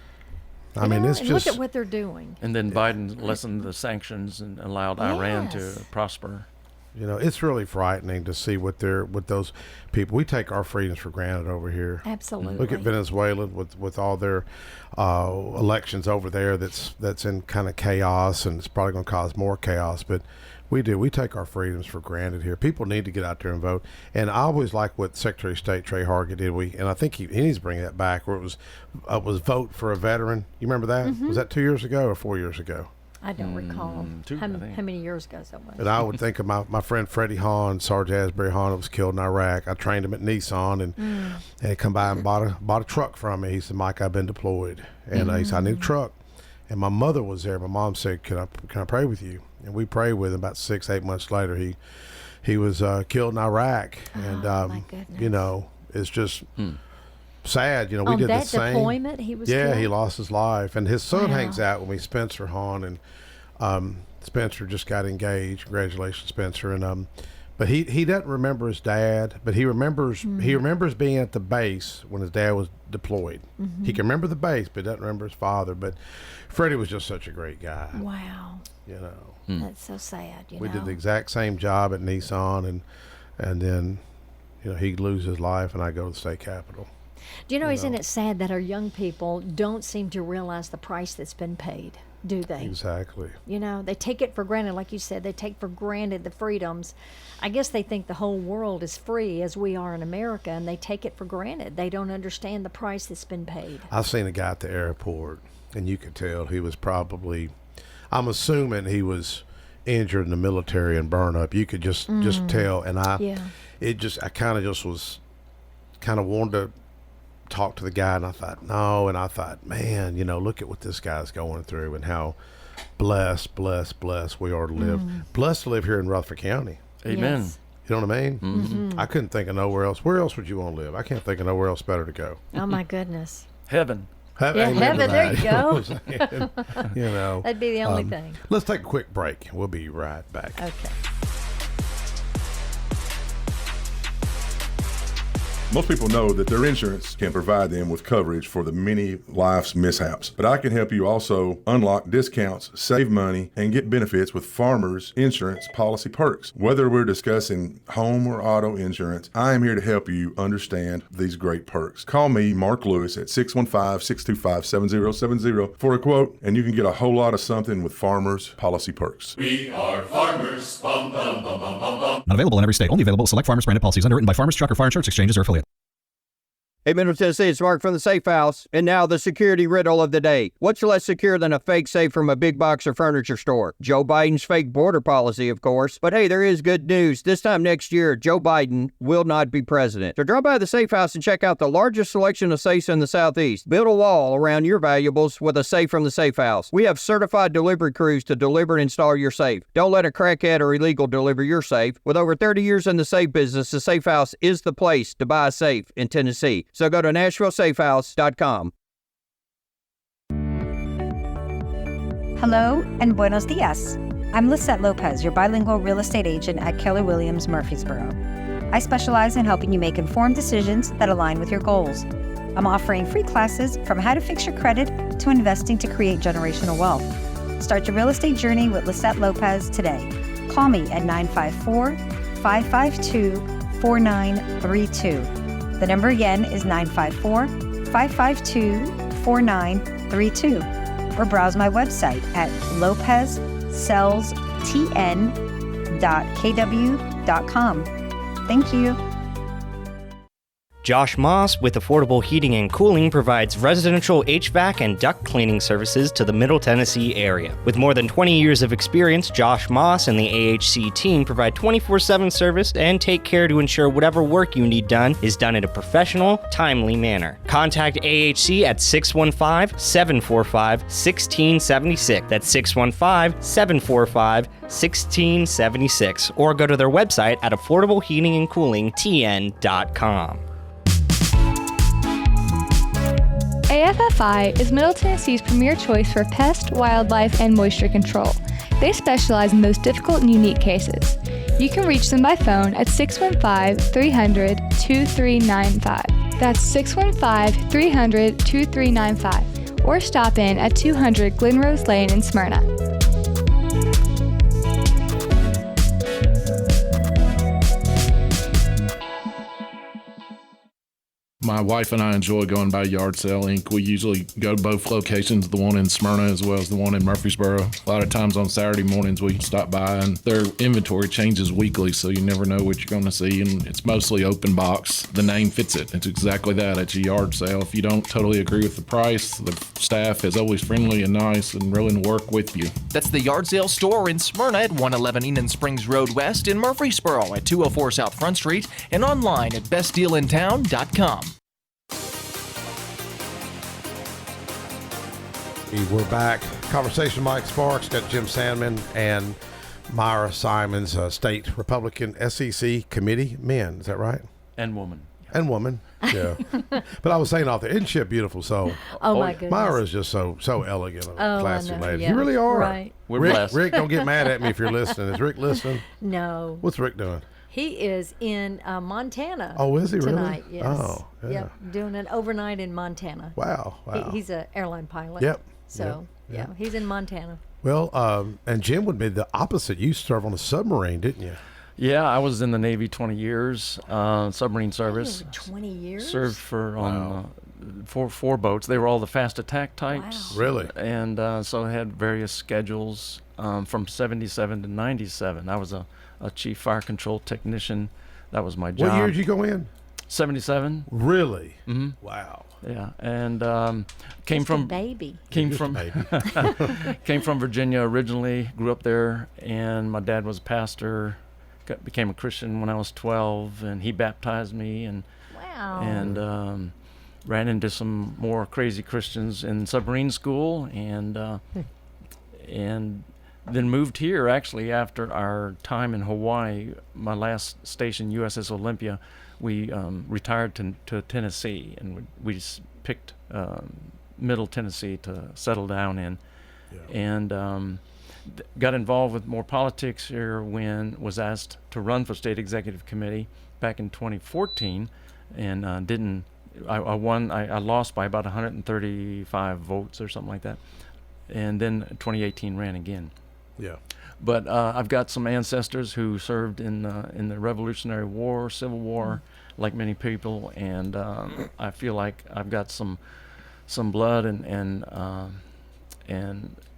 Speaker 3: I mean, it's
Speaker 4: and
Speaker 3: just...
Speaker 4: look at what they're doing.
Speaker 5: And then Biden lessened the sanctions and allowed Iran to prosper.
Speaker 3: It's really frightening to see what those people. We take our freedoms for granted over here.
Speaker 4: Absolutely.
Speaker 3: Look at Venezuela with all their elections over there. That's in kind of chaos, and it's probably going to cause more chaos. But we take our freedoms for granted here. People need to get out there and vote. And I always like what Secretary of State Trey Hargett did. And I think he needs to bring that back, where it was vote for a veteran. You remember that? Was that 2 years ago or 4 years ago?
Speaker 4: I don't recall how many years ago that was.
Speaker 3: And I would think of my friend Freddie Hahn, Sergeant Asbury Hahn, that was killed in Iraq. I trained him at Nissan, and he come by and bought a truck from me. He said, "Mike, I've been deployed," and he said, "I need a truck." And my mother was there. My mom said, "Can I pray with you?" And we prayed with him. About 6-8 months later, he was killed in Iraq, and
Speaker 4: my goodness.
Speaker 3: It's just. Sad, we
Speaker 4: On
Speaker 3: did
Speaker 4: that
Speaker 3: the same.
Speaker 4: deployment, he was
Speaker 3: Yeah,
Speaker 4: killed?
Speaker 3: he lost his life, and his son hangs out with me, Spencer Hahn, and Spencer just got engaged. Congratulations, Spencer. And but he doesn't remember his dad, but he remembers being at the base when his dad was deployed. He can remember the base, but doesn't remember his father. But Freddie was just such a great guy.
Speaker 4: Wow. That's so sad.
Speaker 3: We did the exact same job at Nissan, and then he loses his life, and I go to the state capitol.
Speaker 4: Do isn't it sad that our young people don't seem to realize the price that's been paid, do they?
Speaker 3: Exactly.
Speaker 4: They take it for granted, like you said. They take for granted the freedoms. I guess they think the whole world is free, as we are in America, and they take it for granted. They don't understand the price that's been paid.
Speaker 3: I've seen a guy at the airport. and you could tell he was probably, I'm assuming he was injured in the military and burned up. You could just tell, and I kind of just was kind of wanted to talk to the guy, and I thought, no, and I thought, man, look at what this guy's going through and how blessed we are to live. Blessed to live here in Rutherford County.
Speaker 5: Amen.
Speaker 4: Yes.
Speaker 3: You know what I mean?
Speaker 4: Mm-hmm.
Speaker 3: I couldn't think of nowhere else. Where else would you want to live? I can't think of nowhere else better to go.
Speaker 4: Oh my goodness.
Speaker 5: Heaven.
Speaker 3: Amen to
Speaker 4: heaven, there
Speaker 3: that.
Speaker 4: you go.
Speaker 3: What I'm saying?
Speaker 4: That'd be the only thing.
Speaker 3: Let's take a quick break. We'll be right back.
Speaker 4: Okay.
Speaker 7: Most people know that their insurance can provide them with coverage for the many life's mishaps. But I can help you also unlock discounts, save money, and get benefits with Farmers Insurance policy perks. Whether we're discussing home or auto insurance, I am here to help you understand these great perks. Call me, Mark Lewis, at 615-625-7070 for a quote, and you can get a whole lot of something with Farmers policy perks.
Speaker 8: We are farmers. Bum, bum, bum, bum, bum, bum. Not available in every state. Only available at select Farmers branded policies underwritten by Farmers Truck or Fire Insurance Exchanges or affiliate.
Speaker 13: Hey, Middle Tennessee, it's Mark from the Safe House. And now the security riddle of the day. What's less secure than a fake safe from a big box or furniture store? Joe Biden's fake border policy, of course. But hey, there is good news. This time next year, Joe Biden will not be president. So drop by the Safe House and check out the largest selection of safes in the Southeast. Build a wall around your valuables with a safe from the Safe House. We have certified delivery crews to deliver and install your safe. Don't let a crackhead or illegal deliver your safe. With over 30 years in the safe business, the Safe House is the place to buy a safe in Tennessee. So go to NashvilleSafeHouse.com.
Speaker 9: Hello and buenos dias. I'm Lisette Lopez, your bilingual real estate agent at Keller Williams Murfreesboro. I specialize in helping you make informed decisions that align with your goals. I'm offering free classes from how to fix your credit to investing to create generational wealth. Start your real estate journey with Lisette Lopez today. Call me at 954-552-4932. The number again is 954-552-4932. Or browse my website at lopezsellstn.kw.com. Thank you.
Speaker 12: Josh Moss with Affordable Heating and Cooling provides residential HVAC and duct cleaning services to the Middle Tennessee area. With more than 20 years of experience, Josh Moss and the AHC team provide 24/7 service and take care to ensure whatever work you need done is done in a professional, timely manner. Contact AHC at 615-745-1676. That's 615-745-1676. Or go to their website at affordableheatingandcoolingtn.com.
Speaker 15: AFFI is Middle Tennessee's premier choice for pest, wildlife, and moisture control. They specialize in those difficult and unique cases. You can reach them by phone at 615-300-2395. That's 615-300-2395. Or stop in at 200 Glenrose Lane in Smyrna.
Speaker 10: My wife and I enjoy going by Yard Sale Inc. We usually go to both locations, the one in Smyrna as well as the one in Murfreesboro. A lot of times on Saturday mornings we stop by, and their inventory changes weekly, so you never know what you're going to see, and it's mostly open box. The name fits it. It's exactly that. It's a yard sale. If you don't totally agree with the price, the staff is always friendly and nice and willing to work with you.
Speaker 11: That's the Yard Sale store in Smyrna at 111 Enon Springs Road West, in Murfreesboro at 204 South Front Street, and online at bestdealintown.com.
Speaker 3: We're back. Conversation Mike Sparks, got Jim Sandman and Myra Simons, State Republican SEC Committee men. Is that right?
Speaker 5: And woman.
Speaker 3: And woman, yeah. But I was saying off there, isn't she a beautiful soul?
Speaker 4: Oh my goodness.
Speaker 3: Myra is just so elegant, classy
Speaker 4: I know,
Speaker 3: lady.
Speaker 4: yeah.
Speaker 3: You really are.
Speaker 4: Right.
Speaker 5: We're
Speaker 3: Rick,
Speaker 5: blessed.
Speaker 3: Rick, don't get mad at me if you're listening. Is Rick listening?
Speaker 4: No.
Speaker 3: What's Rick doing?
Speaker 4: He is in Montana.
Speaker 3: Oh, is he really?
Speaker 4: Tonight, yes.
Speaker 3: Oh, yeah.
Speaker 4: Yep, doing an overnight in Montana.
Speaker 3: Wow.
Speaker 4: He's an airline pilot.
Speaker 3: Yep.
Speaker 4: So, yeah, he's in Montana.
Speaker 3: Well, and Jim would be the opposite. You served on a submarine, didn't you?
Speaker 5: Yeah, I was in the Navy 20 years, submarine service.
Speaker 4: 20 years?
Speaker 5: Served for four boats. They were all the fast attack types.
Speaker 3: Wow. Really?
Speaker 5: And so I had various schedules from 77 to 97. I was a chief fire control technician. That was my job.
Speaker 3: What year did you go in?
Speaker 5: 77.
Speaker 3: Really?
Speaker 5: Mm-hmm.
Speaker 3: Wow.
Speaker 5: Yeah, and came
Speaker 4: Just
Speaker 5: from
Speaker 4: a baby.
Speaker 5: Came
Speaker 3: Just a
Speaker 5: from
Speaker 3: baby.
Speaker 5: came from Virginia originally. Grew up there, and my dad was a pastor. Became a Christian when I was 12, and he baptized me, and
Speaker 4: Wow.
Speaker 5: and ran into some more crazy Christians in submarine school, and then moved here actually after our time in Hawaii. My last station, USS Olympia, we retired to Tennessee, and we just picked Middle Tennessee to settle down in, and got involved with more politics here when was asked to run for state executive committee back in 2014, and didn't. I won. I lost by about 135 votes or something like that, and then 2018 ran again.
Speaker 3: Yeah.
Speaker 5: But I've got some ancestors who served in the Revolutionary War, Civil War, like many people, and I feel like I've got some blood and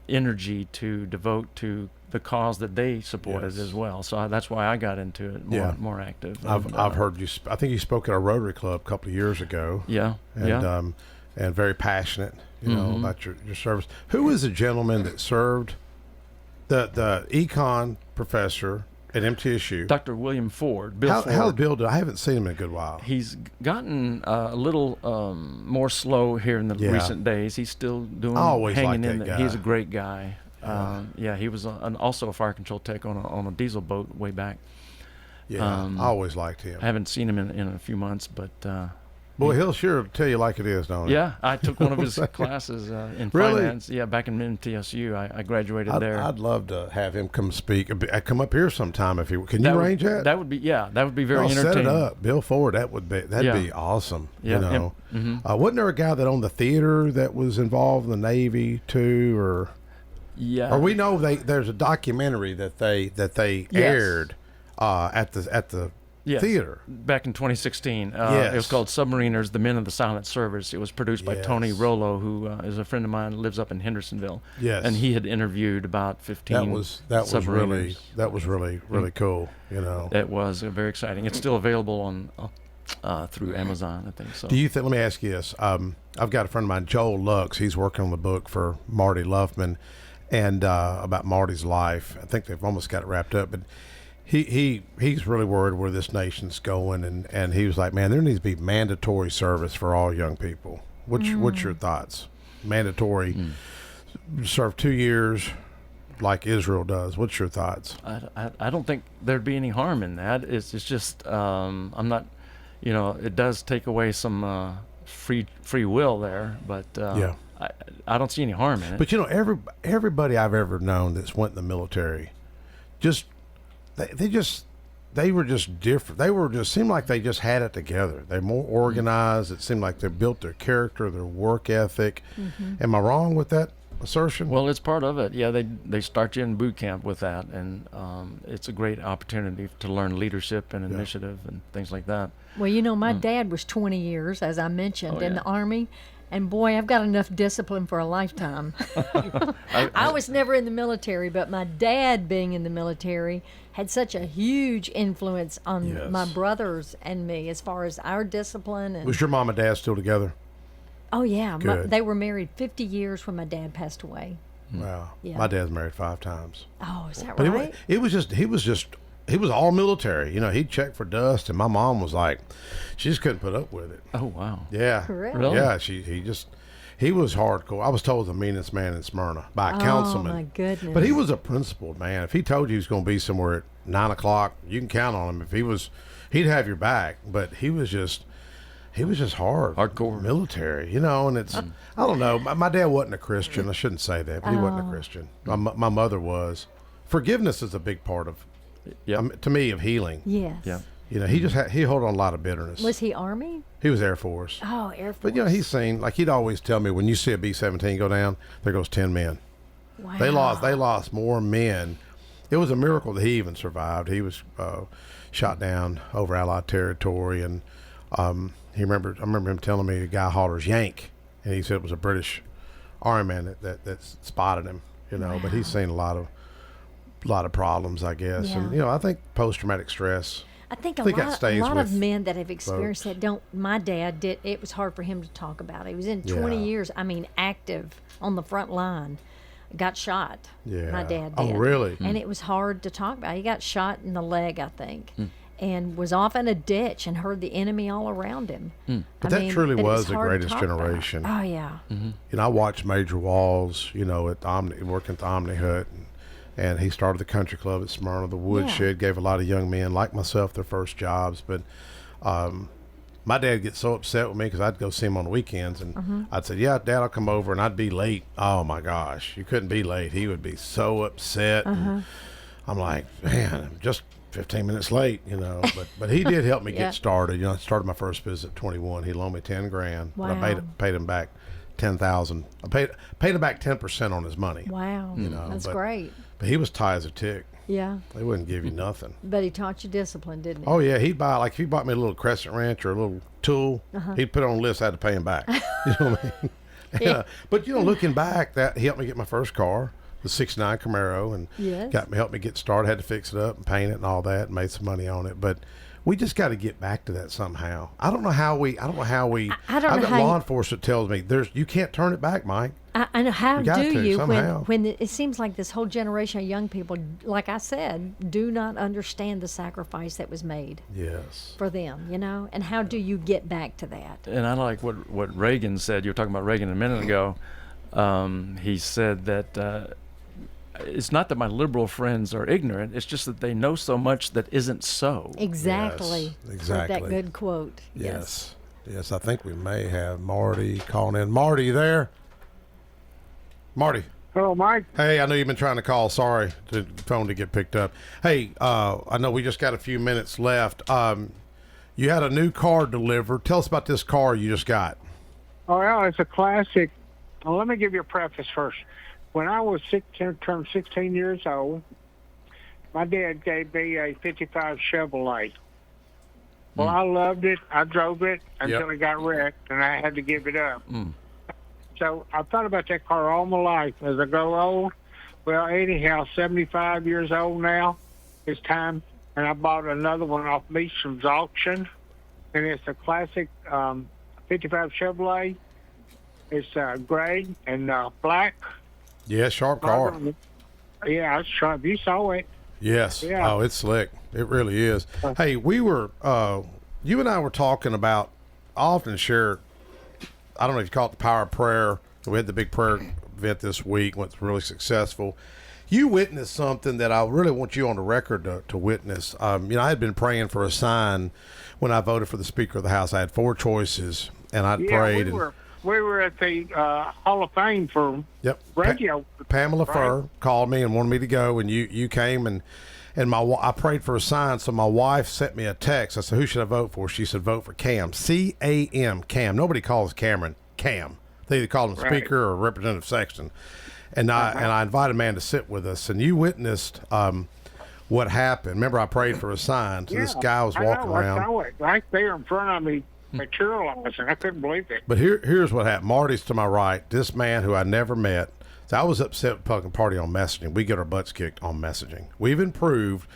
Speaker 5: energy to devote to the cause that they supported as well. So that's why I got into it more active.
Speaker 3: I've heard you. I think you spoke at a Rotary Club a couple of years ago.
Speaker 5: Yeah.
Speaker 3: And and very passionate, you know, about your service. Who was the gentleman that served? The econ professor at MTSU,
Speaker 5: Dr. William Ford. Bill Ford.
Speaker 3: How's Bill? I haven't seen him in a good while.
Speaker 5: He's gotten a little more slow here in the recent days. He's still doing.
Speaker 3: Always
Speaker 5: hanging
Speaker 3: liked
Speaker 5: in
Speaker 3: that
Speaker 5: there.
Speaker 3: guy.
Speaker 5: He's a great guy. He was also a fire control tech on a diesel boat way back.
Speaker 3: Yeah, I always liked him.
Speaker 5: I haven't seen him in a few months, but.
Speaker 3: Boy, he'll sure tell you like it is, don't he?
Speaker 5: Yeah, I took one of his classes in finance. Yeah, back in MTSU. I graduated there.
Speaker 3: I'd love to have him come speak. Come up here sometime if he can. You arrange that?
Speaker 5: That would be very entertaining.
Speaker 3: Set it up, Bill Ford. That'd be awesome.
Speaker 5: Yeah.
Speaker 3: You know, wasn't there a guy that owned the theater that was involved in the Navy too, or?
Speaker 5: Yeah.
Speaker 3: Or we know there's a documentary that they aired at the.
Speaker 5: Yes.
Speaker 3: Theater
Speaker 5: back in 2016. It was called Submariners: The Men of the Silent Service. It was produced by Tony Rollo, who is a friend of mine, lives up in Hendersonville.
Speaker 3: Yes,
Speaker 5: and he had interviewed about 15.
Speaker 3: That was really cool. You know,
Speaker 5: it was very exciting. It's still available on through Amazon, I think. So,
Speaker 3: do you think? Let me ask you this. I've got a friend of mine, Joel Lux. He's working on the book for Marty Luffman, and about Marty's life. I think they've almost got it wrapped up, but. He's really worried where this nation's going, and he was like, man, there needs to be mandatory service for all young people. What's your thoughts? Mandatory, serve 2 years like Israel does. What's your thoughts?
Speaker 5: I don't think there'd be any harm in that. It's just I'm not, it does take away some free will there, but I don't see any harm in it.
Speaker 3: But everybody I've ever known that's went in the military, they were just different. They were just seemed like they just had it together. They're more organized. It seemed like they built their character, their work ethic. Am I wrong with that assertion?
Speaker 5: Well, it's part of it. Yeah, they start you in boot camp with that, and it's a great opportunity to learn leadership and initiative and things like that.
Speaker 4: Well, my dad was 20 years, as I mentioned, in the Army. And boy, I've got enough discipline for a lifetime. I was never in the military, but my dad being in the military had such a huge influence on my brothers and me as far as our discipline. And
Speaker 3: was your mom and dad still together?
Speaker 4: Oh, yeah.
Speaker 3: Good.
Speaker 4: They were married 50 years when my dad passed away.
Speaker 3: Wow.
Speaker 4: Yeah.
Speaker 3: My dad's married 5 times.
Speaker 4: Oh, is that
Speaker 3: but
Speaker 4: right?
Speaker 3: He was all military. He'd check for dust, and my mom was like, she just couldn't put up with it.
Speaker 5: Oh, wow.
Speaker 3: Yeah.
Speaker 4: Really?
Speaker 3: Yeah, he was hardcore. I was told the meanest man in Smyrna by a councilman.
Speaker 4: Oh, my goodness.
Speaker 3: But he was a principled man. If he told you he was going to be somewhere at 9 o'clock, you can count on him. If he'd have your back, but he was just
Speaker 5: hardcore
Speaker 3: military, and it's, I don't know. My dad wasn't a Christian. I shouldn't say that, but he wasn't a Christian. My mother was. Forgiveness is a big part of, to me, of healing.
Speaker 4: Yes.
Speaker 5: Yeah.
Speaker 3: He held on a lot of bitterness.
Speaker 4: Was he Army?
Speaker 3: He was Air Force.
Speaker 4: Oh, Air Force.
Speaker 3: But he's seen, like he'd always tell me, when you see a B-17 go down, there goes 10 men.
Speaker 4: Wow.
Speaker 3: They lost more men. It was a miracle that he even survived. He was shot down over Allied territory, and I remember him telling me a guy hollers Yank, and he said it was a British Army man that spotted him.
Speaker 4: Wow.
Speaker 3: But he's seen a lot of problems, I guess, and I think post-traumatic stress.
Speaker 4: I think a
Speaker 3: that
Speaker 4: lot
Speaker 3: stays
Speaker 4: of
Speaker 3: with
Speaker 4: men that have experienced
Speaker 3: folks.
Speaker 4: that don't. My dad did. It was hard for him to talk about. He was in 20
Speaker 3: Yeah.
Speaker 4: years. I mean, active on the front line. Got shot.
Speaker 3: Yeah.
Speaker 4: My dad
Speaker 3: Oh,
Speaker 4: did.
Speaker 3: really?
Speaker 4: And it was hard to talk about. He got shot in the leg, I think, and was off in a ditch and heard the enemy all around him.
Speaker 3: But that truly
Speaker 4: but
Speaker 3: was
Speaker 4: it's
Speaker 3: the
Speaker 4: hard to
Speaker 3: greatest
Speaker 4: talk about.
Speaker 3: generation.
Speaker 4: Oh yeah.
Speaker 3: You know, I watched Major Walls, you know, at working at the Omni Hut, and he started the country club at Smyrna. The Woodshed gave a lot of young men like myself their first jobs. But my dad gets so upset with me because I'd go see him on the weekends, and I'd say, "Yeah, Dad, I'll come over," and I'd be late. Oh my gosh, you couldn't be late. He would be so upset. And I'm like, man, I'm just 15 minutes late, you know. But he did help me
Speaker 4: Yeah.
Speaker 3: get started. You know, I started my first business at 21. He loaned me $10,000. But I
Speaker 4: Wow.
Speaker 3: paid him back 10,000. I paid him back 10% on his money.
Speaker 4: Wow.
Speaker 3: You know,
Speaker 4: That's
Speaker 3: but-
Speaker 4: great.
Speaker 3: But he was tight as a tick.
Speaker 4: Yeah.
Speaker 3: They wouldn't give you nothing.
Speaker 4: But he taught you discipline, didn't he?
Speaker 3: Oh yeah, he'd buy, like if he bought me a little Crescent Wrench or a little tool, he'd put it on the list. I had to pay him back. You know what I mean?
Speaker 4: Yeah.
Speaker 3: But you know, looking back, that he helped me get my first car, the '69 Camaro, and
Speaker 4: Yes.
Speaker 3: helped me get started. Had to fix it up and paint it and all that, and made some money on it. But we just got to get back to that somehow. I don't know how we.
Speaker 4: I don't know
Speaker 3: I've got
Speaker 4: how
Speaker 3: law
Speaker 4: you-
Speaker 3: enforcement tells me you can't turn it back, Mike.
Speaker 4: I know. How
Speaker 3: You got
Speaker 4: do
Speaker 3: to,
Speaker 4: you
Speaker 3: somehow.
Speaker 4: when it seems like this whole generation of young people, like I said, do not understand the sacrifice that was made
Speaker 3: Yes.
Speaker 4: for them, you know? And how do you get back to that?
Speaker 5: And I like what Reagan said. You were talking about Reagan a minute ago. He said that it's not that my liberal friends are ignorant. It's just that they know so much that isn't so.
Speaker 4: Exactly.
Speaker 3: Yes, exactly.
Speaker 4: That good quote.
Speaker 3: Yes. Yes, I think we may have Marty calling in. Marty, you there? Marty.
Speaker 16: Hello, Mike.
Speaker 3: Hey, I know you've been trying to call. Sorry, the phone to get picked up. Hey, I know we just got a few minutes left. You had a new car delivered. Tell us about this car you just got.
Speaker 16: Oh, yeah, it's a classic. Well, let me give you a preface first. When I was turned 16 years old, my dad gave me a 55 Chevrolet. Well, I loved it. I drove it until it got wrecked, and I had to give it up. So I thought about that car all my life. As I grow old, well, anyhow, 75 years old now, it's time. And I bought another one off Meacham's auction, and it's a classic 55 Chevrolet. It's gray and black.
Speaker 3: Yeah, sharp car.
Speaker 16: Yeah, it's sharp. You saw it.
Speaker 3: Yes.
Speaker 16: Yeah.
Speaker 3: Oh, it's slick. It really is. Hey, we were, you and I were talking about, I often share, I don't know if you call it the power of prayer. We had the big prayer event this week, went really successful. You witnessed something that I really want you on the record to witness. You know, I had been praying for a sign when I voted for the Speaker of the House. I had 4 choices, and I prayed.
Speaker 16: We were at the Hall of Fame for radio.
Speaker 3: Pamela Furr called me and wanted me to go, and you came, and I prayed for a sign, so my wife sent me a text. I said, who should I vote for? She said, vote for Cam. C-A-M, Cam. Nobody calls Cameron Cam. They either call him Speaker or Representative Sexton. And I invited a man to sit with us, and you witnessed what happened. Remember, I prayed for a sign, so this guy was walking around.
Speaker 16: I saw it right there in front of me, materializing. I couldn't believe it.
Speaker 3: But here's what happened. Marty's to my right. This man who I never met. So I was upset with Republican Party on messaging. We get our butts kicked on messaging. We've improved,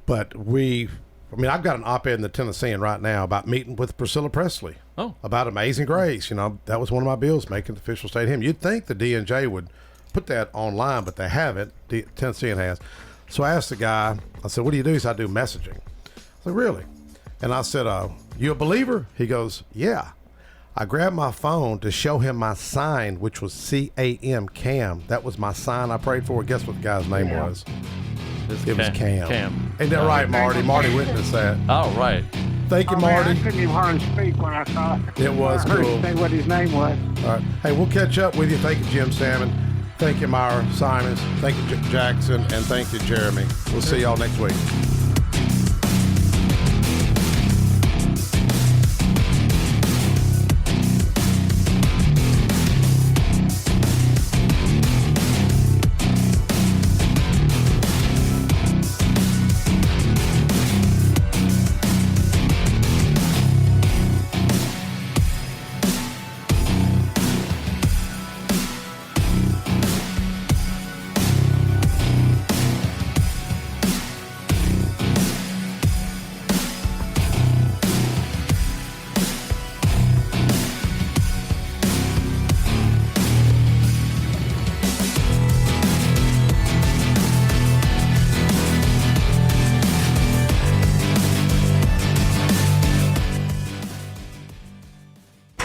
Speaker 3: but I've got an op-ed in the Tennessean right now about meeting with Priscilla Presley.
Speaker 5: Oh.
Speaker 3: About Amazing Grace. You know, that was one of my bills, making the official state hymn. You'd think the DNJ would put that online, but they haven't. The Tennessean has. So I asked the guy, I said, what do you do? He said, I do messaging. I said, really? And I said, you a believer? He goes, yeah. I grabbed my phone to show him my sign, which was C-A-M, Cam. That was my sign I prayed for. Guess what the guy's name was? It was Cam.
Speaker 5: Cam.
Speaker 3: Ain't that right, Marty? Marty witnessed that.
Speaker 5: Oh, right.
Speaker 3: Thank you,
Speaker 16: Man,
Speaker 3: Marty.
Speaker 16: I couldn't even hardly speak when I saw it.
Speaker 3: It was
Speaker 16: I heard
Speaker 3: cool.
Speaker 16: him say what his name was.
Speaker 3: All right. Hey, we'll catch up with you. Thank you, Jim Salmon. Thank you, Myra Simons. Thank you, Jackson. And thank you, Jeremy. We'll see y'all next week.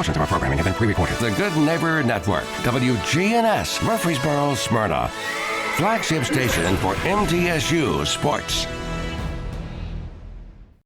Speaker 17: Portions of our programming have been pre-recorded. The Good Neighbor Network, WGNS, Murfreesboro, Smyrna. Flagship station for MTSU Sports.